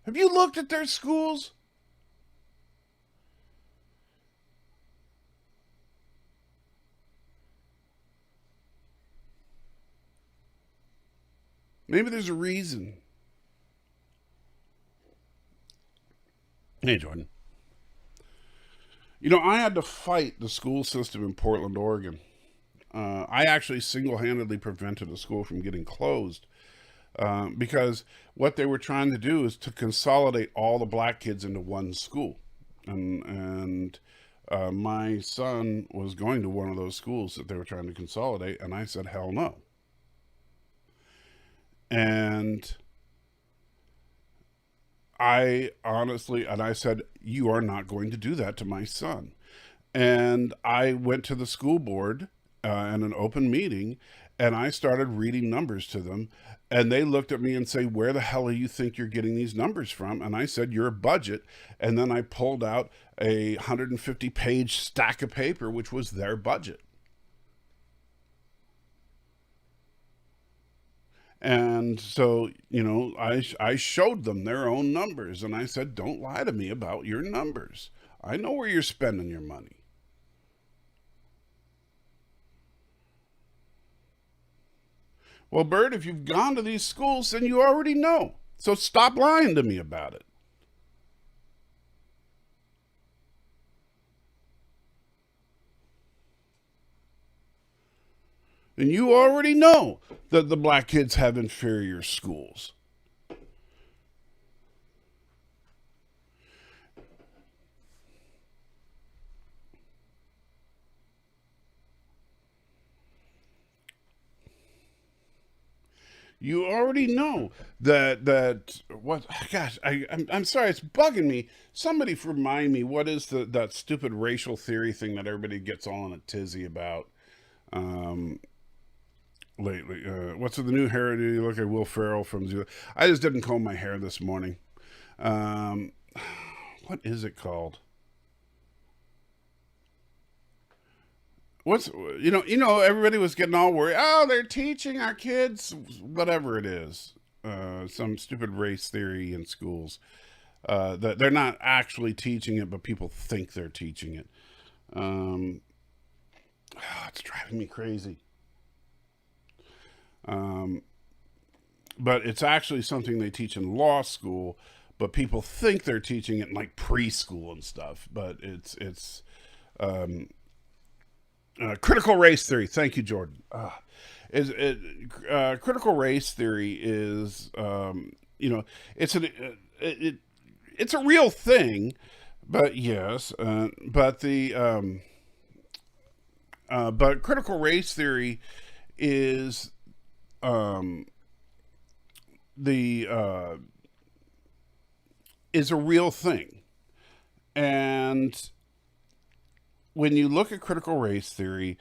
Have you looked at their schools? Maybe there's a reason. Hey, Jordan. I had to fight the school system in Portland, Oregon. I actually single-handedly prevented a school from getting closed because what they were trying to do is to consolidate all the black kids into one school. And my son was going to one of those schools that they were trying to consolidate, and I said, hell no. And I said, you are not going to do that to my son. And I went to the school board in an open meeting, and I started reading numbers to them. And they looked at me and say, where the hell do you think you're getting these numbers from? And I said, your budget. And then I pulled out a 150-page stack of paper, which was their budget. And so, I showed them their own numbers, and I said, don't lie to me about your numbers. I know where you're spending your money. Well, Bert, if you've gone to these schools, then you already know. So stop lying to me about it. And you already know that the black kids have inferior schools. You already know that what? Gosh, I'm sorry, it's bugging me. Somebody remind me, what is that stupid racial theory thing that everybody gets all in a tizzy about? Lately. What's the new hairdo? You look at Will Ferrell from Zero. I just didn't comb my hair this morning. What is it called? Everybody was getting all worried. Oh, they're teaching our kids whatever it is, some stupid race theory in schools. That they're not actually teaching it, but people think they're teaching it. It's driving me crazy. But it's actually something they teach in law school, but people think they're teaching it in like preschool and stuff. But it's critical race theory. Thank you, Jordan. Critical race theory is it's it's a real thing, but yes, but critical race theory is is a real thing. And when you look at critical race theory,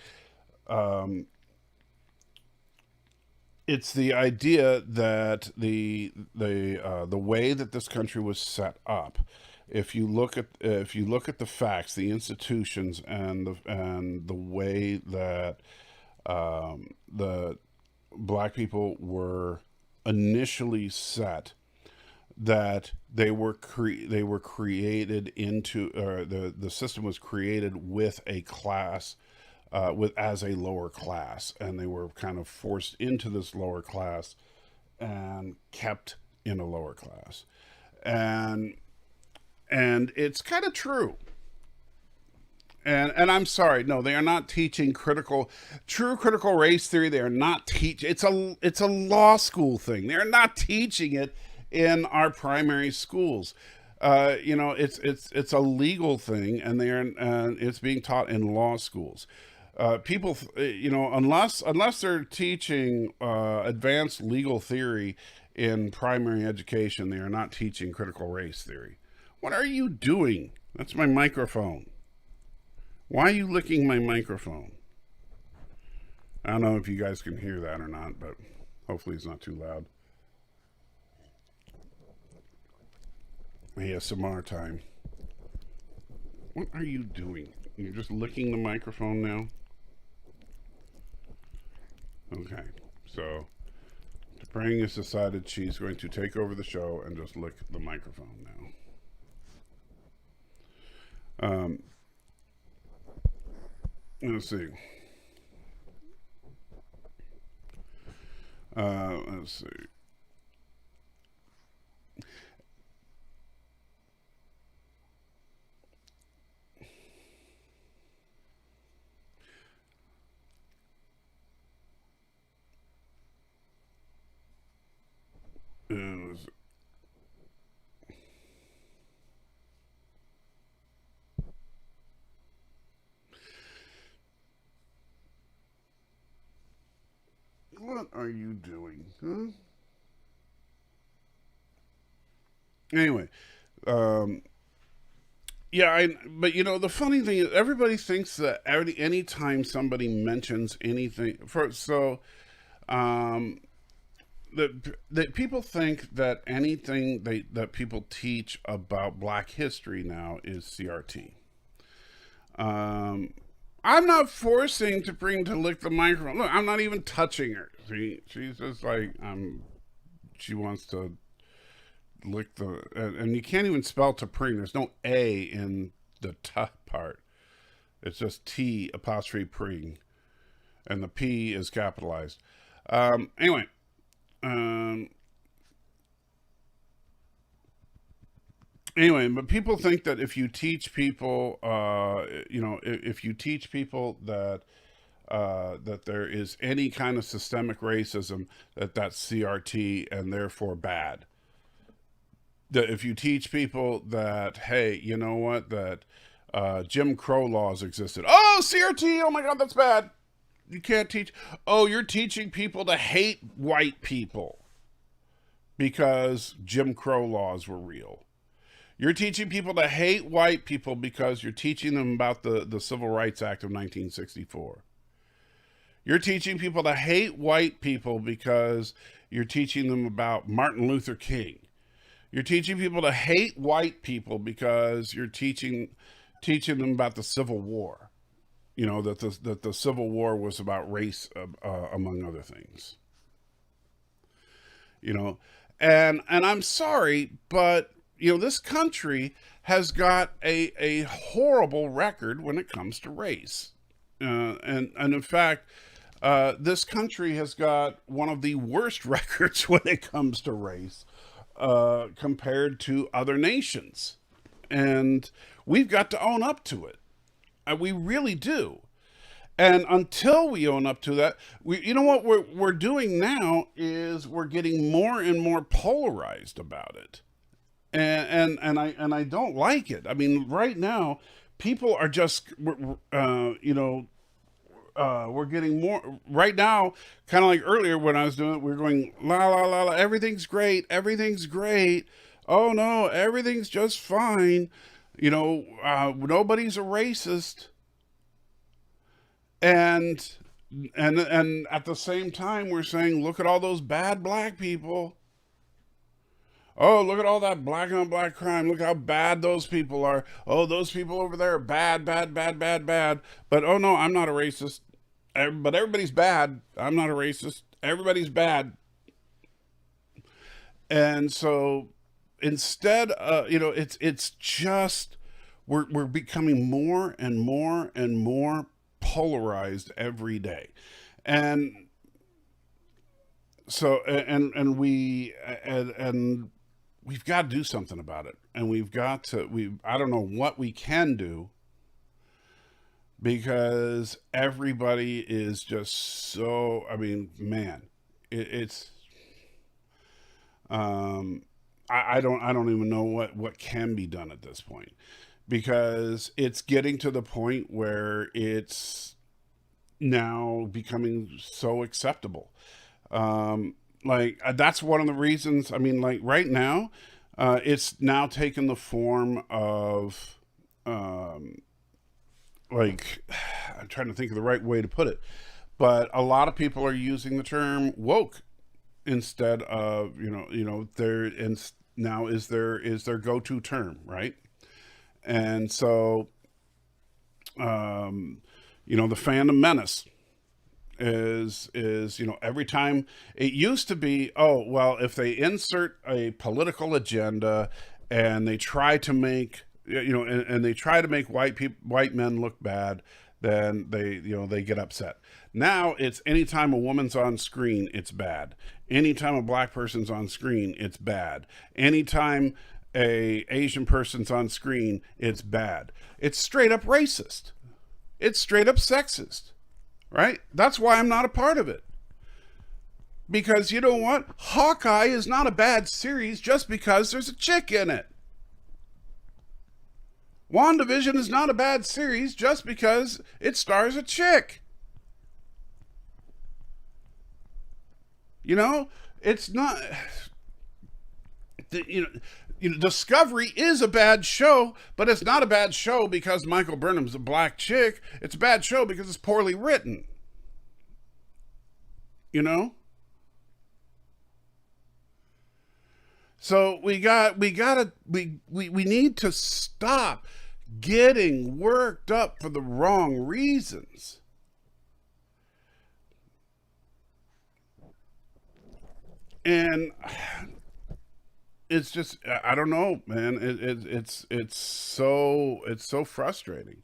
it's the idea that the way that this country was set up if you look at the facts, the institutions, and the way that the black people were initially set, that they were created into, the system was created with a class, with as a lower class, and they were kind of forced into this lower class and kept in a lower class, and it's kind of true. And I'm sorry, no, they are not teaching true critical race theory. They are not teach. It's a law school thing. They are not teaching it in our primary schools. It's a legal thing, and it's being taught in law schools. People, unless they're teaching advanced legal theory in primary education, they are not teaching critical race theory. What are you doing? That's my microphone. Why are you licking my microphone? I don't know if you guys can hear that or not, but hopefully it's not too loud. ASMR time. What are you doing? You're just licking the microphone now? Okay, so Praying has decided she's going to take over the show and just lick the microphone now. Let's see. Let's see. What are you doing, huh? Anyway, yeah, but you know, the funny thing is, everybody thinks that any time somebody mentions anything, that people think that anything that people teach about Black history now is CRT. I'm not forcing T'Pring to lick the microphone. Look, I'm not even touching her. She's just like, she wants to lick the, and you can't even spell T'Pring. There's no A in the T part. It's just T apostrophe Pring, and the P is capitalized. Anyway, but people think that if you teach people, if you teach people that that there is any kind of systemic racism, that's CRT and therefore bad. That if you teach people that, hey, you know what, that Jim Crow laws existed, oh, CRT, oh my God, that's bad. You can't teach. Oh, you're teaching people to hate white people because Jim Crow laws were real. You're teaching people to hate white people because you're teaching them about the Civil Rights Act of 1964. You're teaching people to hate white people because you're teaching them about Martin Luther King. You're teaching people to hate white people because you're teaching them about the Civil War. You know, that the Civil War was about race, among other things. You know, and I'm sorry, but you know, this country has got a horrible record when it comes to race, and in fact, this country has got one of the worst records when it comes to race, compared to other nations, and we've got to own up to it. We really do. And until we own up to that, you know what we're doing now is we're getting more and more polarized about it. And I don't like it. I mean, right now, people are just, we're getting more, right now, kind of like earlier when I was doing it, we were going, la, la, la, la, everything's great, everything's great. Oh no, everything's just fine. You know, nobody's a racist. And at the same time, we're saying, look at all those bad Black people. Oh, look at all that black on black crime. Look how bad those people are. Oh, those people over there are bad, bad, bad, bad, bad. But oh no, I'm not a racist. But everybody's bad. I'm not a racist. Everybody's bad. And so instead, it's just we're becoming more and more and more polarized every day, and so and we've got to do something about it, and I don't know what we can do, because everybody is just so, I mean, man, it's I don't even know what can be done at this point, because it's getting to the point where it's now becoming so acceptable. That's one of the reasons. I mean, like right now, it's now taken the form of like I'm trying to think of the right way to put it, but a lot of people are using the term woke instead of their, and now is their go-to term, right? And so the Phantom Menace is every time, it used to be, oh well, if they insert a political agenda and they try to make and they try to make white men look bad, then they get upset. Now it's anytime a woman's on screen, it's bad. Anytime a black person's on screen, it's bad. Anytime a Asian person's on screen, it's bad. It's straight up racist. It's straight up sexist. Right? That's why I'm not a part of it. Because you know what? Hawkeye is not a bad series just because there's a chick in it. WandaVision is not a bad series just because it stars a chick. It's not. Discovery is a bad show, but it's not a bad show because Michael Burnham's a black chick. It's a bad show because it's poorly written. So we need to stop getting worked up for the wrong reasons. And it's just, I don't know, man. It's so frustrating.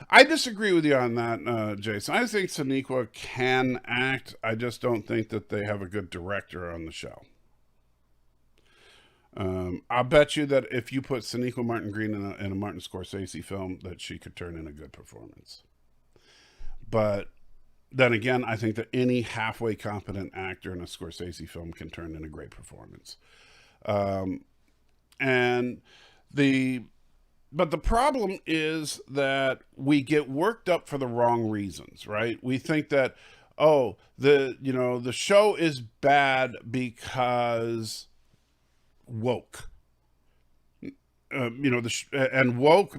I disagree with you on that, Jason. I think Sonequa can act. I just don't think that they have a good director on the show. I'll bet you that if you put Sonequa Martin Green in a Martin Scorsese film, that she could turn in a good performance. But then again, I think that any halfway competent actor in a Scorsese film can turn in a great performance. But the problem is that we get worked up for the wrong reasons, right? We think that, oh, the show is bad because woke. And woke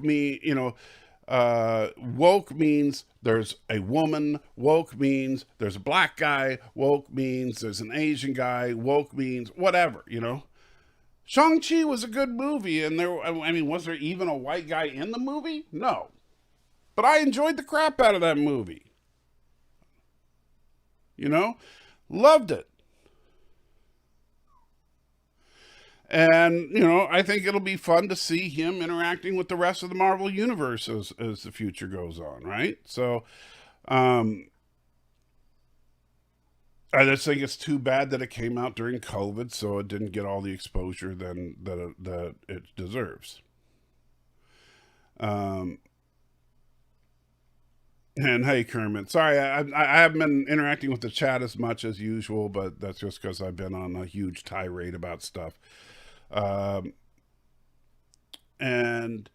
woke means there's a woman, woke means there's a black guy, woke means there's an Asian guy, woke means whatever, Shang-Chi was a good movie, and was there even a white guy in the movie? No. But I enjoyed the crap out of that movie. Loved it. And, I think it'll be fun to see him interacting with the rest of the Marvel Universe as the future goes on, right? So, I just think it's too bad that it came out during COVID, so it didn't get all the exposure that it deserves. And hey, Kermit, sorry, I haven't been interacting with the chat as much as usual, but that's just because I've been on a huge tirade about stuff. And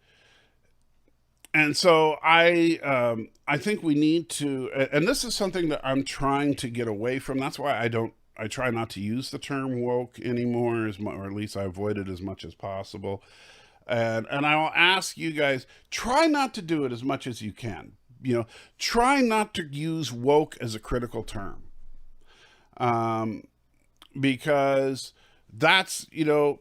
so I think we need to, and this is something that I'm trying to get away from. That's why I try not to use the term woke anymore, or at least I avoid it as much as possible. And I'll ask you guys, try not to do it as much as you can. Try not to use woke as a critical term. because that's, you know,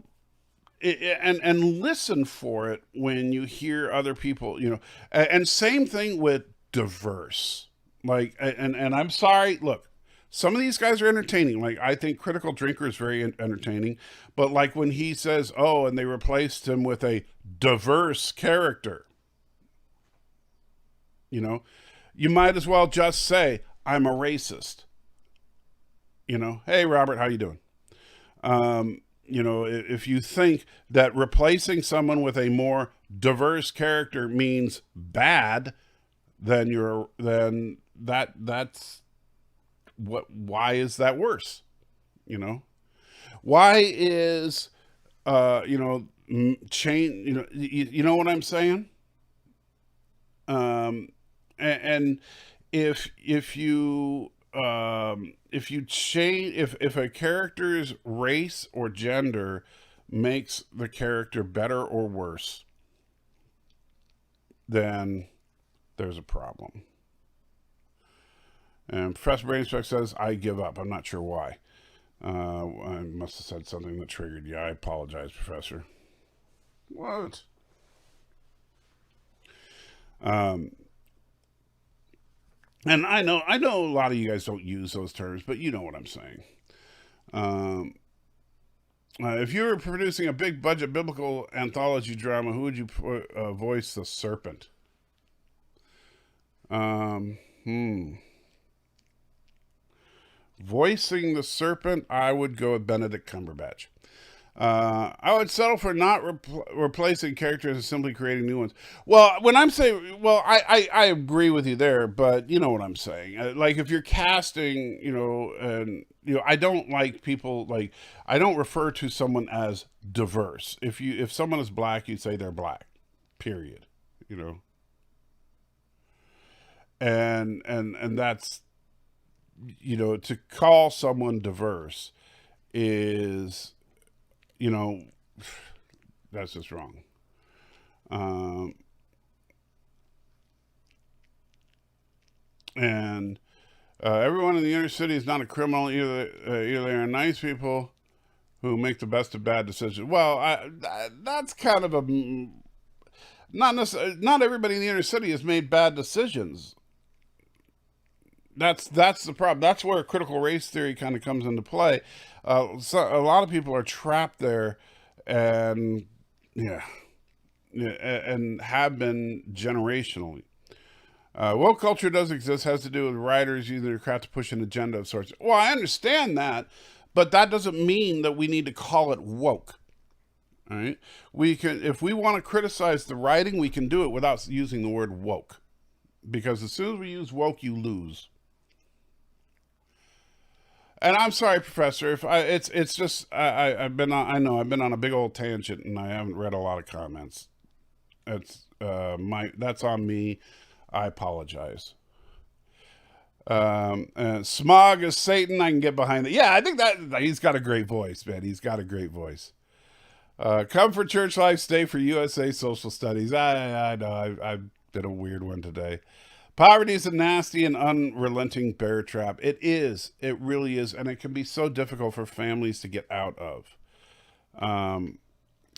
and listen for it when you hear other people, you know, and same thing with diverse. Like, and I'm sorry, look, some of these guys are entertaining. Like, I think Critical Drinker is very entertaining, but like when he says, oh, and they replaced him with a diverse character, you know, you might as well just say, I'm a racist. You know, hey, Robert, how you doing? You know, if you think that replacing someone with a more diverse character means bad, then that's what, why is that worse? You know, why is, you know, change, you know, you know what I'm saying? And if you change, if a character's race or gender makes the character better or worse, then there's a problem. And Professor Brainspec says, I give up. I'm not sure why. I must have said something that triggered you. I apologize, Professor. What? And I know a lot of you guys don't use those terms, but you know what I'm saying. If you were producing a big budget biblical anthology drama, who would you voice the serpent? Voicing the serpent, I would go with Benedict Cumberbatch. I would settle for not replacing characters and simply creating new ones. Well, when I'm saying, well, I agree with you there, but you know what I'm saying. Like if you're casting, you know, and you know, I don't like people like, I don't refer to someone as diverse. If someone is black, you say they're black, period. You know, and that's, you know, to call someone diverse is, you know, that's just wrong. And everyone in the inner city is not a criminal. Either they are nice people who make the best of bad decisions. Well, that's kind of a not everybody in the inner city has made bad decisions. That's the problem. That's where critical race theory kind of comes into play. So a lot of people are trapped there, and yeah, and have been generationally. Woke culture does exist, has to do with writers using their craft to push an agenda of sorts. Well, I understand that, but that doesn't mean that we need to call it woke. All right, we can, if we want to criticize the writing, we can do it without using the word woke, because as soon as we use woke, you lose. And I'm sorry, Professor. If it's just I've been on, I know I've been on a big old tangent and I haven't read a lot of comments. It's that's on me. I apologize. Smog is Satan. I can get behind it. Yeah, I think that he's got a great voice, man. He's got a great voice. Come for church life, stay for USA social studies. I know I've been a weird one today. Poverty is a nasty and unrelenting bear trap. It is. It really is. And it can be so difficult for families to get out of.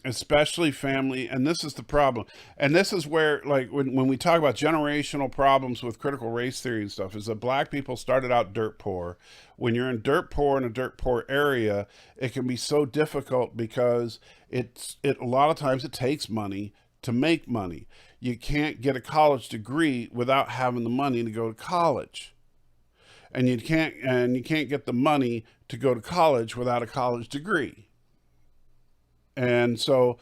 Especially family. And this is the problem. And this is where, like, when we talk about generational problems with critical race theory and stuff, is that black people started out dirt poor. When you're in dirt poor in a dirt poor area, it can be so difficult because a lot of times it takes money to make money. You can't get a college degree without having the money to go to college. And you can't get the money to go to college without a college degree. And so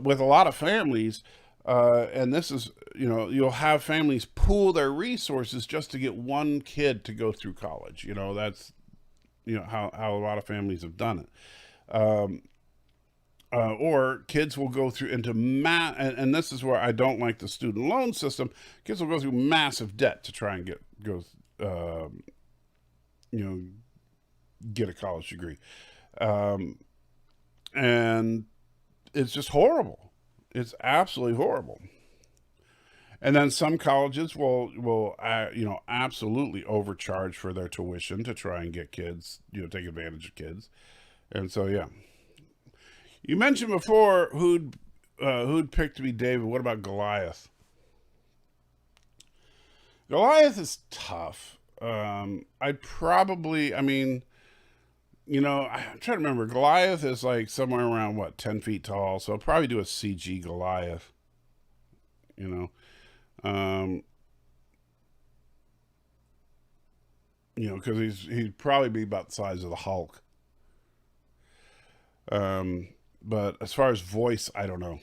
with a lot of families, and this is, you know, you'll have families pool their resources just to get one kid to go through college. You know, that's, you know, how a lot of families have done it. Or kids will go through into and this is where I don't like the student loan system. Kids will go through massive debt to try and get a college degree. And it's just horrible. It's absolutely horrible. And then some colleges will absolutely overcharge for their tuition to try and get kids, take advantage of kids. And so, yeah. You mentioned before who'd pick to be David. What about Goliath? Goliath is tough. I'm trying to remember. Goliath is like somewhere around 10 feet tall. So I'll probably do a CG Goliath. Because he'd probably be about the size of the Hulk. But as far as voice, I don't know.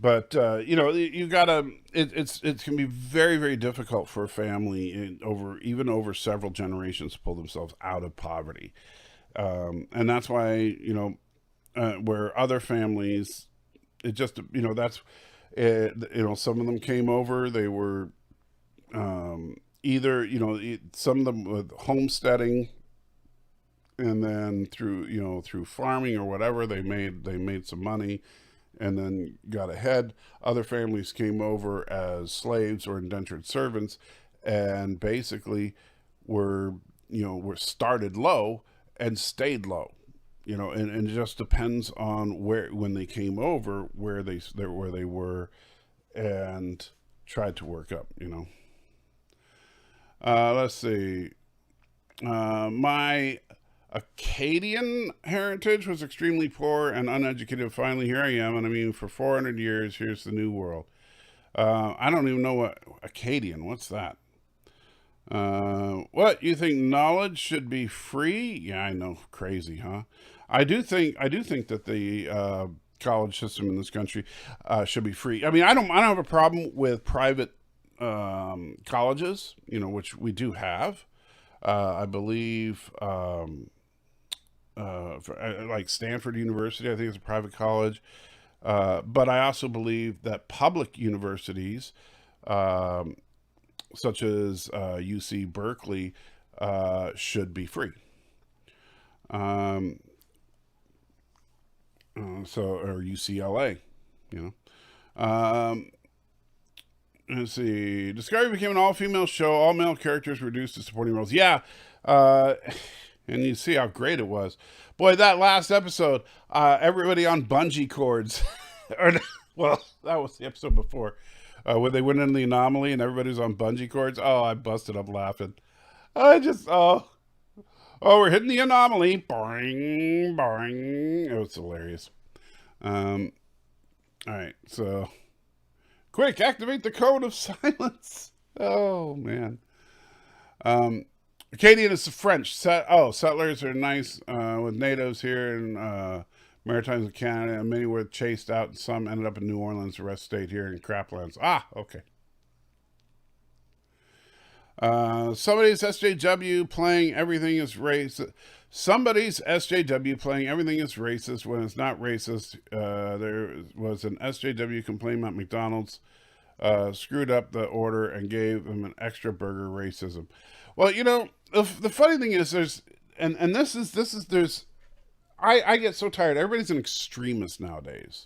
But you gotta. It can be very, very difficult for a family over several generations to pull themselves out of poverty, and that's why where other families, it just that's some of them came over. They were either some of them with homesteading, and then through farming or whatever they made some money and then got ahead. Other families came over as slaves or indentured servants and basically were started low and stayed low, and it just depends on when they came over, where they were, and tried to work up, let's see. My Acadian heritage was extremely poor and uneducated. Finally, here I am, and for 400 years, here's the New World. I don't even know what Acadian. What's that? What, you think knowledge should be free? Yeah, I know, crazy, huh? I do think that the college system in this country should be free. I don't have a problem with private colleges, which we do have. I believe. Like Stanford University, I think it's a private college. But I also believe that public universities, such as UC Berkeley, should be free. Or UCLA, let's see. Discovery became an all-female show. All male characters reduced to supporting roles. Yeah. And you see how great it was. Boy, that last episode, everybody on bungee cords. That was the episode before. Where they went in the anomaly and everybody was on bungee cords. Oh, I busted up laughing. We're hitting the anomaly. Boing, boing. It was hilarious. All right, so. Quick, activate the code of silence. Oh, man. Acadian is the French. Settlers are nice with natives here in Maritimes of Canada, and many were chased out, and some ended up in New Orleans. The rest stayed here in Craplands. Okay. Somebody's SJW playing everything is racist. Somebody's SJW playing everything is racist when it's not racist. There was an SJW complaint about McDonald's screwed up the order and gave them an extra burger. Racism. Well, the funny thing is I get so tired. Everybody's an extremist nowadays.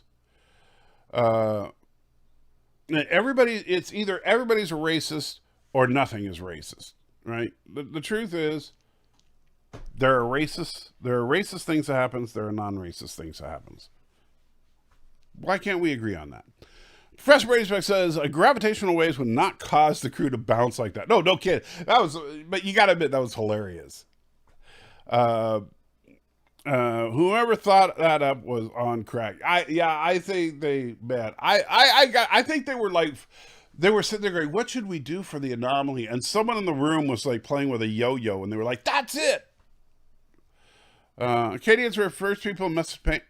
It's either everybody's a racist or nothing is racist, right? The truth is there are racist things that happens, there are non-racist things that happens. Why can't we agree on that? Professor Brady's says gravitational waves would not cause the crew to bounce like that. No kid. But you gotta admit that was hilarious. Whoever thought that up was on crack. I think they bet. I think they were sitting there going, what should we do for the anomaly? And someone in the room was like playing with a yo-yo, and they were like, that's it. Acadians were first people in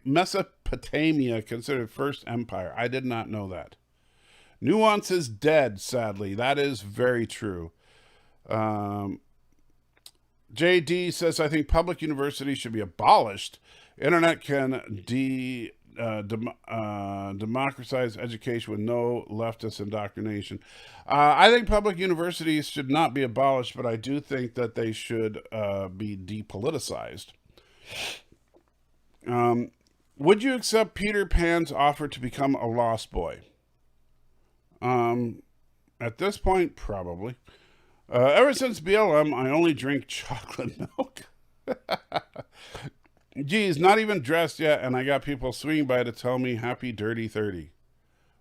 Mesopotamia considered first empire. I did not know that. Nuance is dead, sadly. That is very true. JD says, I think public universities should be abolished. Internet can democratize education with no leftist indoctrination. I think public universities should not be abolished, but I do think that they should be depoliticized. Would you accept Peter Pan's offer to become a lost boy? At this point, probably. Ever since BLM, I only drink chocolate milk. Geez, not even dressed yet, and I got people swinging by to tell me happy dirty 30.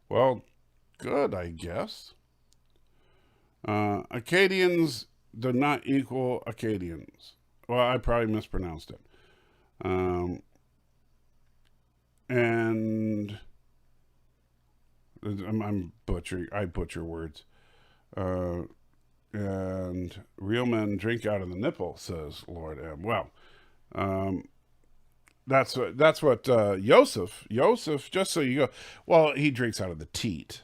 Well, good, I guess. Acadians do not equal Acadians. Well, I probably mispronounced it. And I'm butchering. I butcher words. And real men drink out of the nipple, says Lord M. Well, that's what Joseph, just so you go, well, he drinks out of the teat.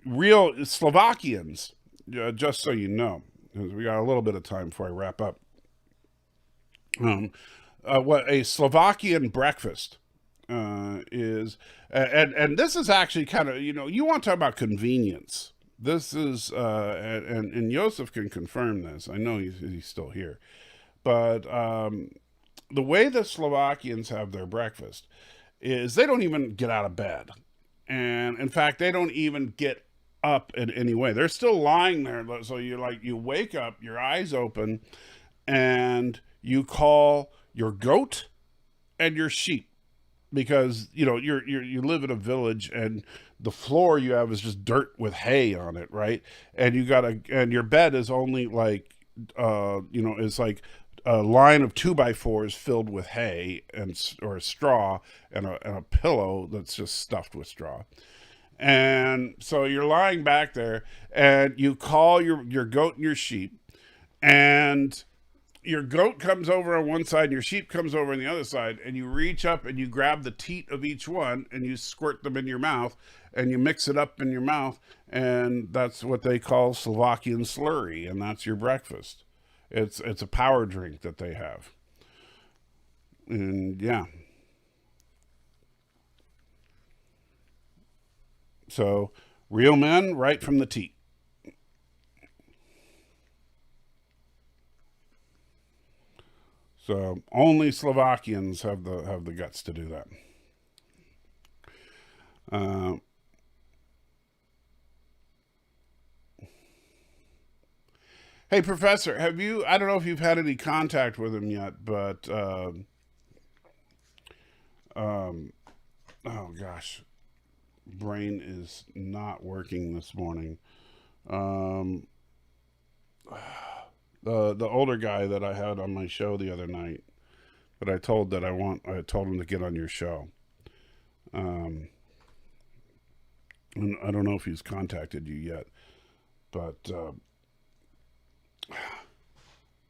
Real Slovakians, just so you know, because we got a little bit of time before I wrap up. What a Slovakian breakfast is, and this is actually kind of, you want to talk about convenience. This is, and Joseph can confirm this. I know he's still here, but the way the Slovakians have their breakfast is they don't even get out of bed, and in fact, they don't even get up in any way. They're still lying there. So you wake up, your eyes open, and you call your goat and your sheep, because you live in a village and the floor you have is just dirt with hay on it, right? And your bed is only like it's like a line of 2x4s filled with hay or straw, and a pillow that's just stuffed with straw. And so you're lying back there, and you call your goat and your sheep, and your goat comes over on one side and your sheep comes over on the other side, and you reach up and you grab the teat of each one and you squirt them in your mouth, and you mix it up in your mouth, and that's what they call Slovakian slurry, and that's your breakfast. It's a power drink that they have. And yeah. So, real men right from the teat. So only Slovakians have the guts to do that. Hey, Professor, I don't know if you've had any contact with him yet, but oh gosh, brain is not working this morning. The older guy that I had on my show the other night, that I told him to get on your show. And I don't know if he's contacted you yet, but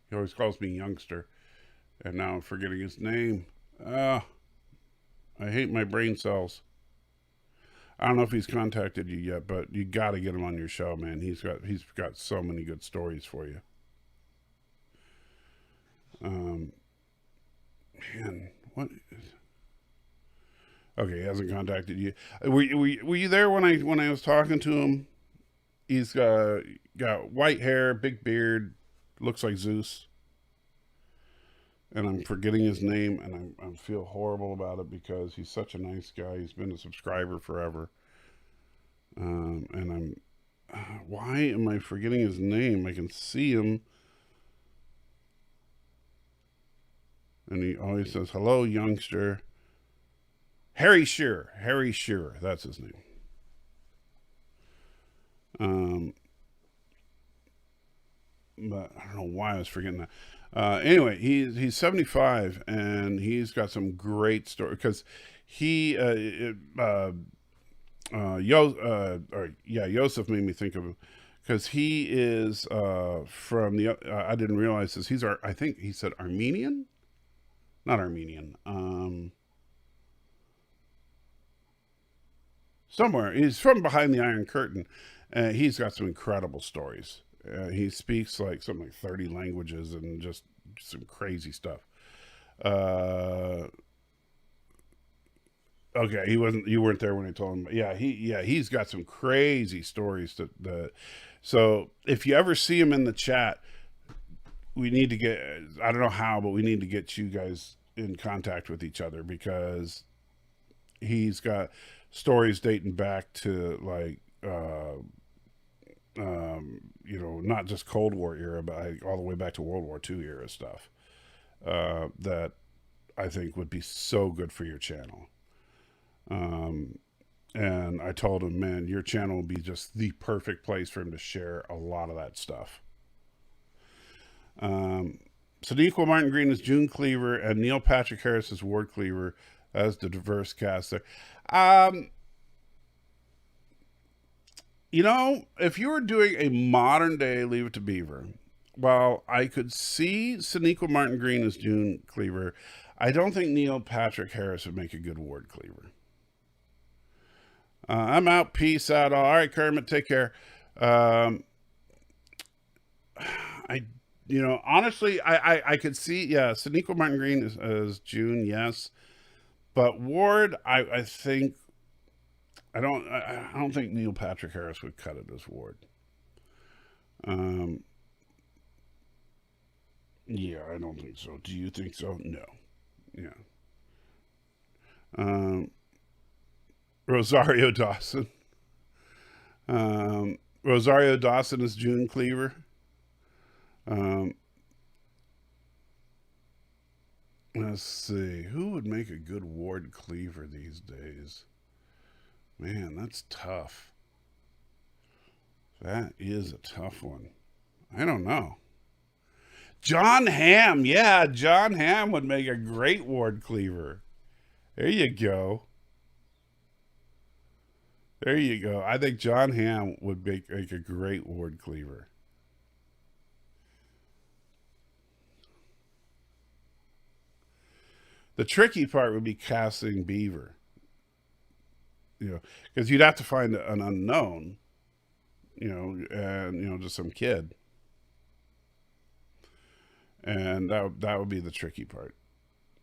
he always calls me youngster, and now I'm forgetting his name. I hate my brain cells. I don't know if he's contacted you yet, but you got to get him on your show, man. He's got so many good stories for you. Man, what? Okay, he hasn't contacted you. Were you there when I was talking to him? He's got white hair, big beard, looks like Zeus. And I'm forgetting his name, and I feel horrible about it because he's such a nice guy. He's been a subscriber forever. And why am I forgetting his name? I can see him. And he always says, hello, youngster. Harry Shearer, that's his name. But I don't know why I was forgetting that. Anyway, he's 75, and he's got some great stories, because Joseph made me think of him, because he is from the. I didn't realize this. I think he said Armenian, not Armenian. Somewhere he's from behind the Iron Curtain. He's got some incredible stories. He speaks like something like 30 languages and just some crazy stuff. Okay, you weren't there when I told him, but he's got some crazy stories so if you ever see him in the chat, we need to get, I don't know how, but we need to get you guys in contact with each other, because he's got stories dating back to like not just Cold War era, but all the way back to World War II era stuff that I think would be so good for your channel. And I told him, man, your channel would be just the perfect place for him to share a lot of that stuff. Sonequa Martin Green is June Cleaver, and Neil Patrick Harris is Ward Cleaver. As the diverse cast there. If you were doing a modern day Leave It to Beaver, while I could see Sonequa Martin Green as June Cleaver, I don't think Neil Patrick Harris would make a good Ward Cleaver. I'm out. Peace out. All right, Kermit, take care. Honestly, I could see, Sonequa Martin Green as June, yes. But Ward, I think, I don't think Neil Patrick Harris would cut it as Ward. Yeah, I don't think so. Do you think so? No. Yeah. Rosario Dawson. Rosario Dawson is June Cleaver. Let's see. Who would make a good Ward Cleaver these days? Man, that's tough. That is a tough one. I don't know. John Hamm. Yeah, John Hamm would make a great Ward Cleaver. There you go. There you go. I think John Hamm would make a great Ward Cleaver. The tricky part would be casting Beaver. Because you'd have to find an unknown, and, just some kid. And that would be the tricky part.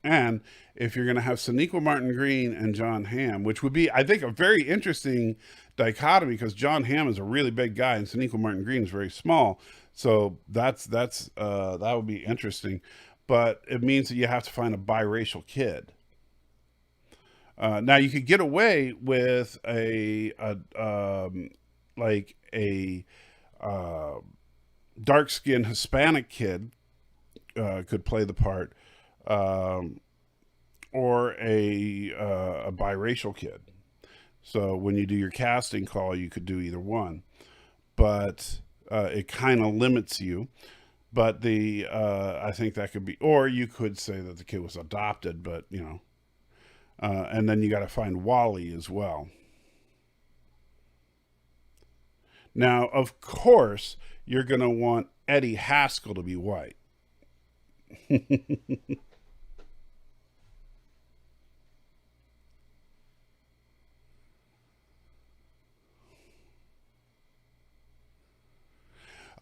And if you're going to have Sonequa Martin Green and John Hamm, which would be, I think, a very interesting dichotomy, because John Hamm is a really big guy and Sonequa Martin Green is very small. So that would be interesting. But it means that you have to find a biracial kid. Now you could get away with a dark-skinned Hispanic kid could play the part, or a biracial kid. So when you do your casting call, you could do either one, but it kind of limits you. But I think that could be, or you could say that the kid was adopted, but and then you got to find Wally as well. Now, of course, you're going to want Eddie Haskell to be white.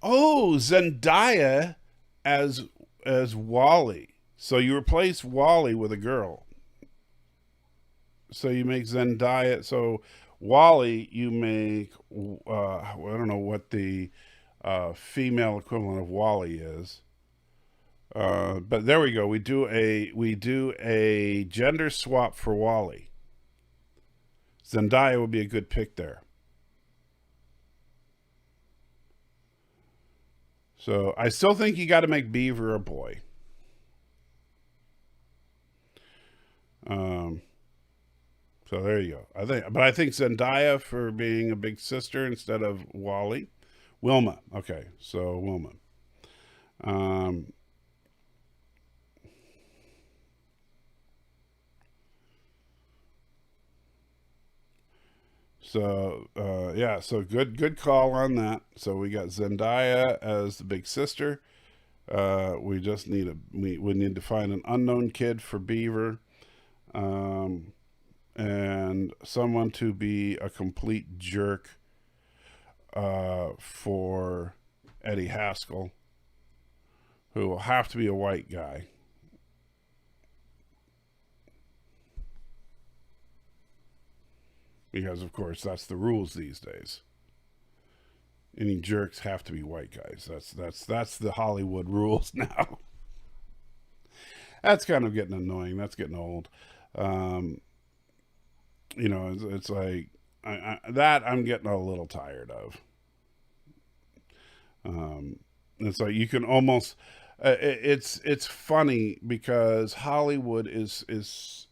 Oh, Zendaya as Wally. So you replace Wally with a girl. So you make Zendaya. So Wally, you make, I don't know what the female equivalent of Wally is. But there we go. We do a gender swap for Wally. Zendaya would be a good pick there. So I still think you got to make Beaver a boy. So there you go. I think Zendaya for being a big sister instead of Wally. Wilma. Okay, so Wilma. So good call on that. So we got Zendaya as the big sister. We just need we need to find an unknown kid for Beaver, and someone to be a complete jerk for Eddie Haskell, who will have to be a white guy. Because, of course, that's the rules these days. Any jerks have to be white guys. That's the Hollywood rules now. That's kind of getting annoying. That's getting old. You know, it's like that I'm getting a little tired of. It's like you can almost. It's funny because Hollywood is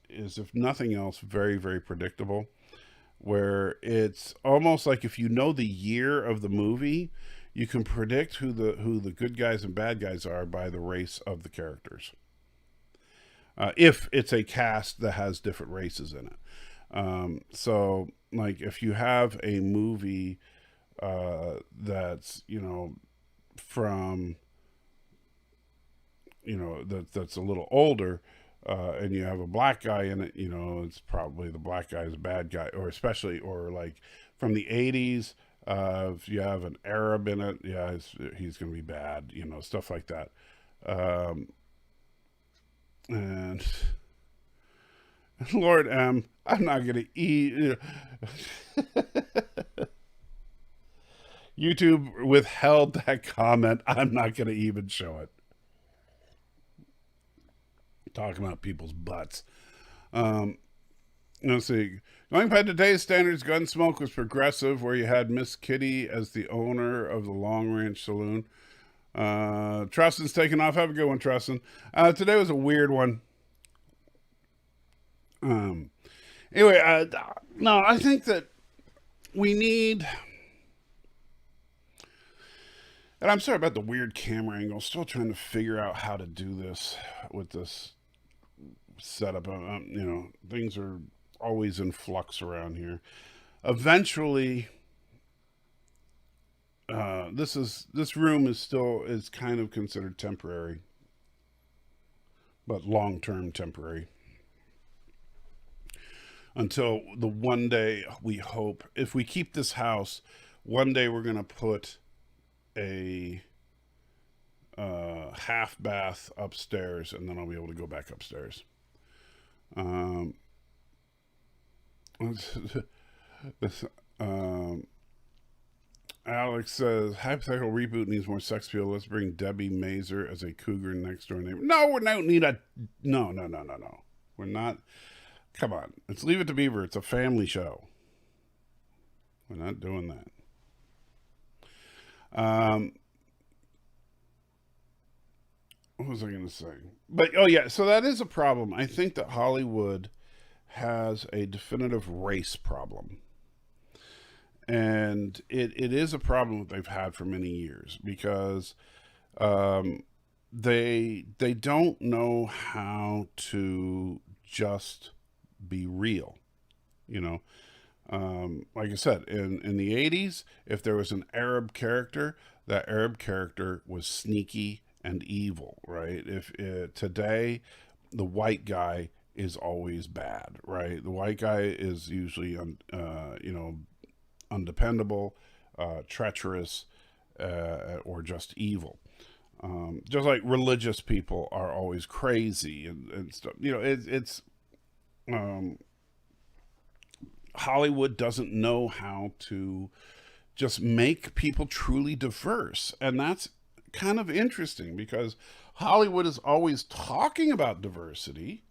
if nothing else very, very predictable. Where it's almost like if you know the year of the movie, you can predict who the good guys and bad guys are by the race of the characters. If it's a cast that has different races in it. So like if you have a movie that's, you know, from, you know, that's a little older, and you have a black guy in it, you know, it's probably the black guy is a bad guy, or especially, or like from the 80s, if you have an Arab in it, yeah, he's going to be bad, you know, stuff like that. And Lord M, I'm not going to eat. YouTube withheld that comment. I'm not going to even show it. Talking about people's butts. Let's see. Going by today's standards, Gunsmoke was progressive, where you had Miss Kitty as the owner of the Long Ranch Saloon. Trustin's taking off. Have a good one, Trustin. Today was a weird one. Anyway, no, I think that we need... And I'm sorry about the weird camera angle. Still trying to figure out how to do this with this setup. You know, things are always in flux around here. Eventually, this room is kind of considered temporary, but long-term temporary. Until the one day we hope, if we keep this house, one day we're going to put a half bath upstairs, and then I'll be able to go back upstairs. Alex says hypothetical reboot needs more sex appeal. Let's bring Debbie Mazer as a cougar next door neighbor. No, we don't need a no. We're not. Come on, let's Leave It to Beaver. It's a family show. We're not doing that. What was I going to say? But, oh yeah, so that is a problem. I think that Hollywood has a definitive race problem. And it is a problem that they've had for many years because they don't know how to just be real, you know. Like I said, in the 80s, if there was an Arab character, that Arab character was sneaky and evil, right? If today, the white guy is always bad, right? The white guy is usually, you know, undependable, treacherous, or just evil. Just like religious people are always crazy and stuff. You know, it's Hollywood doesn't know how to just make people truly diverse. And that's kind of interesting because Hollywood is always talking about diversity,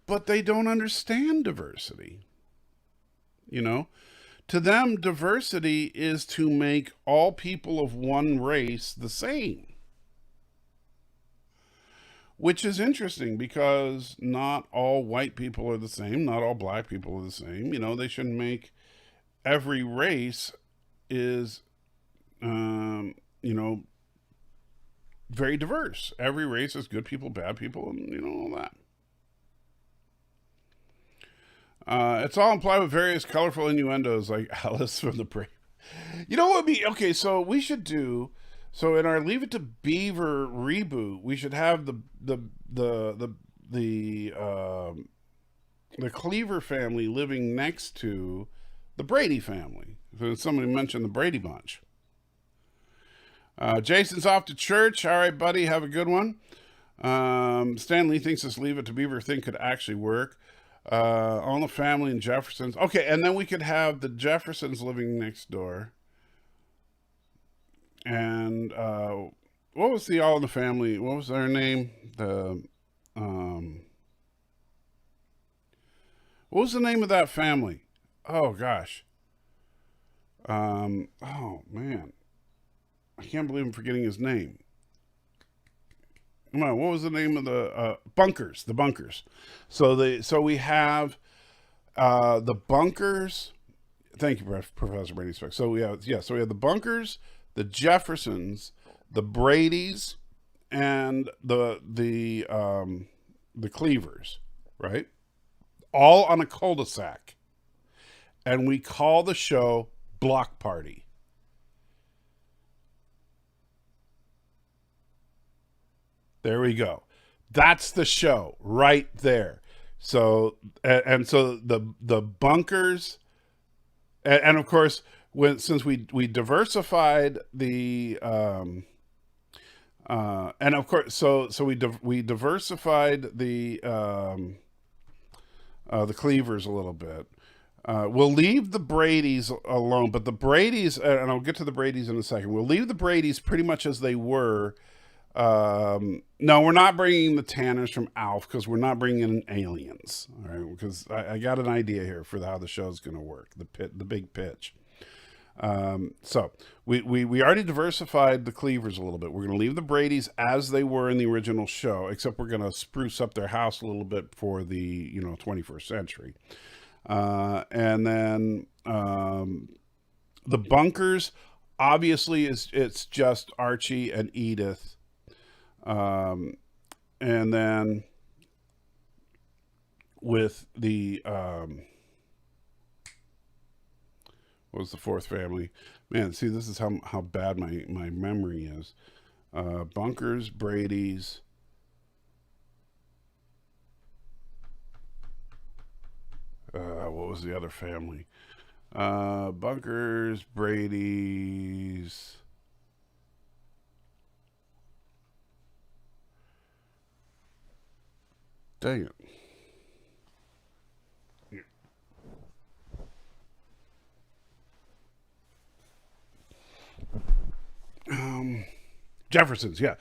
but they don't understand diversity. You know, to them, diversity is to make all people of one race the same. Which is interesting because not all white people are the same. Not all black people are the same. You know, they should make every race is, you know, very diverse. Every race is good people, bad people, and, you know, all that. It's all implied with various colorful innuendos like Alice from the Brave. You know what would be, okay, so we should do... So in our Leave It to Beaver reboot, we should have the Cleaver family living next to the Brady family. Somebody mentioned the Brady Bunch. Jason's off to church. All right, buddy, have a good one. Stanley thinks this Leave It to Beaver thing could actually work. All the family and Jeffersons. Okay, and then we could have the Jeffersons living next door. And what was the All in the Family? What was their name? What was the name of that family? Oh gosh. Oh man, I can't believe I'm forgetting his name. Come on, what was the name of the Bunkers? The Bunkers. So we have the Bunkers. Thank you, Professor Brady Speck. So we have the Bunkers, the Jeffersons, the Bradys, and the Cleavers, right? All on a cul-de-sac, and we call the show Block Party. There we go. That's the show right there. So so the Bunkers, and of course, since we diversified the and of course we diversified the Cleavers a little bit. We'll leave the Bradys alone, but the Bradys, and I'll get to the Bradys in a second. We'll leave the Bradys pretty much as they were. No, we're not bringing the Tanners from Alf because we're not bringing in aliens. All right, because I got an idea here for how the show's going to work. The big pitch. So we already diversified the Cleavers a little bit. We're going to leave the Bradys as they were in the original show, except we're going to spruce up their house a little bit for the 21st century. And then the Bunkers, obviously, it's just Archie and Edith. And then with the what was the fourth family? Man, see, this is how bad my memory is. Bunkers, Brady's. What was the other family? Bunkers, Brady's. Dang it. Jeffersons, yeah.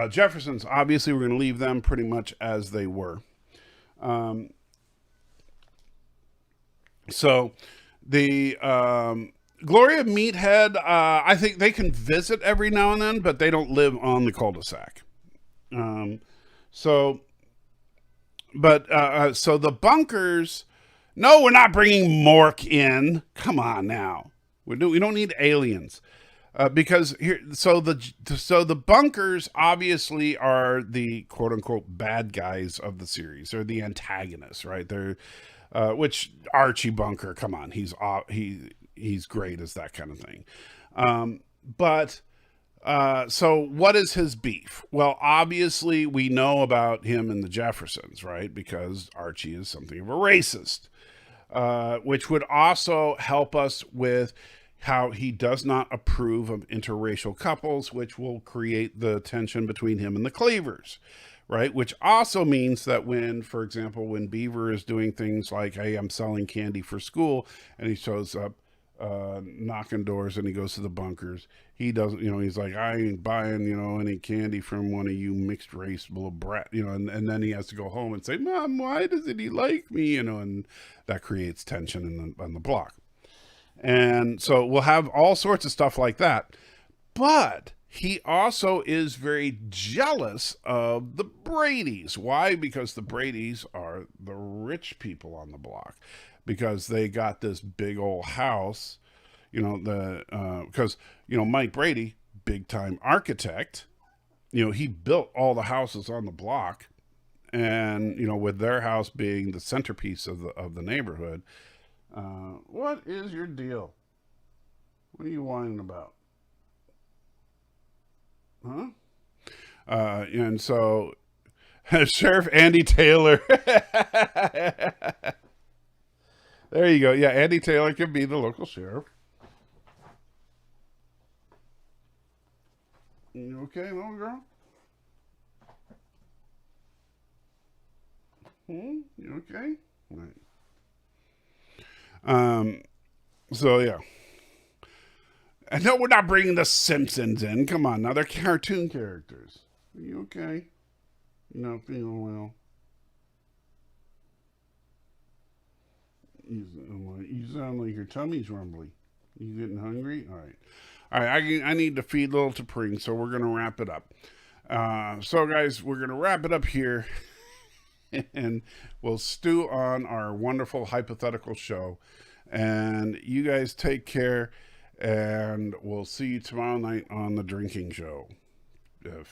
Jeffersons, obviously, we're going to leave them pretty much as they were. So the Gloria Meathead, I think they can visit every now and then, but they don't live on the cul-de-sac. So the Bunkers, no, we're not bringing Mork in. Come on now. We don't need aliens. Because here, so the Bunkers obviously are the quote unquote bad guys of the series. They're the antagonists, right? They're, which Archie Bunker, come on, he's great as that kind of thing. So what is his beef? Well, obviously we know about him and the Jeffersons, right? Because Archie is something of a racist, which would also help us with how he does not approve of interracial couples, which will create the tension between him and the Cleavers, right? Which also means that for example, when Beaver is doing things like, hey, I'm selling candy for school, and he shows up knocking doors and he goes to the Bunkers, he doesn't, he's like, I ain't buying, any candy from one of you mixed race little brat, and then he has to go home and say, Mom, why doesn't he like me? And that creates tension on the block. And so we'll have all sorts of stuff like that. But he also is very jealous of the Bradys. Why? Because the Bradys are the rich people on the block. Because they got this big old house, because, Mike Brady, big time architect, he built all the houses on the block. And, with their house being the centerpiece of the neighborhood. What is your deal? What are you whining about? Huh? And so, Sheriff Andy Taylor. There you go. Yeah, Andy Taylor can be the local sheriff. You okay, little girl? You okay? All right. So yeah. And no, we're not bringing the Simpsons in. Come on, now they're cartoon characters. Are you okay? Not feeling well. You sound like your tummy's rumbly. You getting hungry? All right. All right, I need to feed little T'Pring, so we're going to wrap it up. So, guys, we're going to wrap it up here, and we'll stew on our wonderful hypothetical show. And you guys take care, and we'll see you tomorrow night on the drinking show.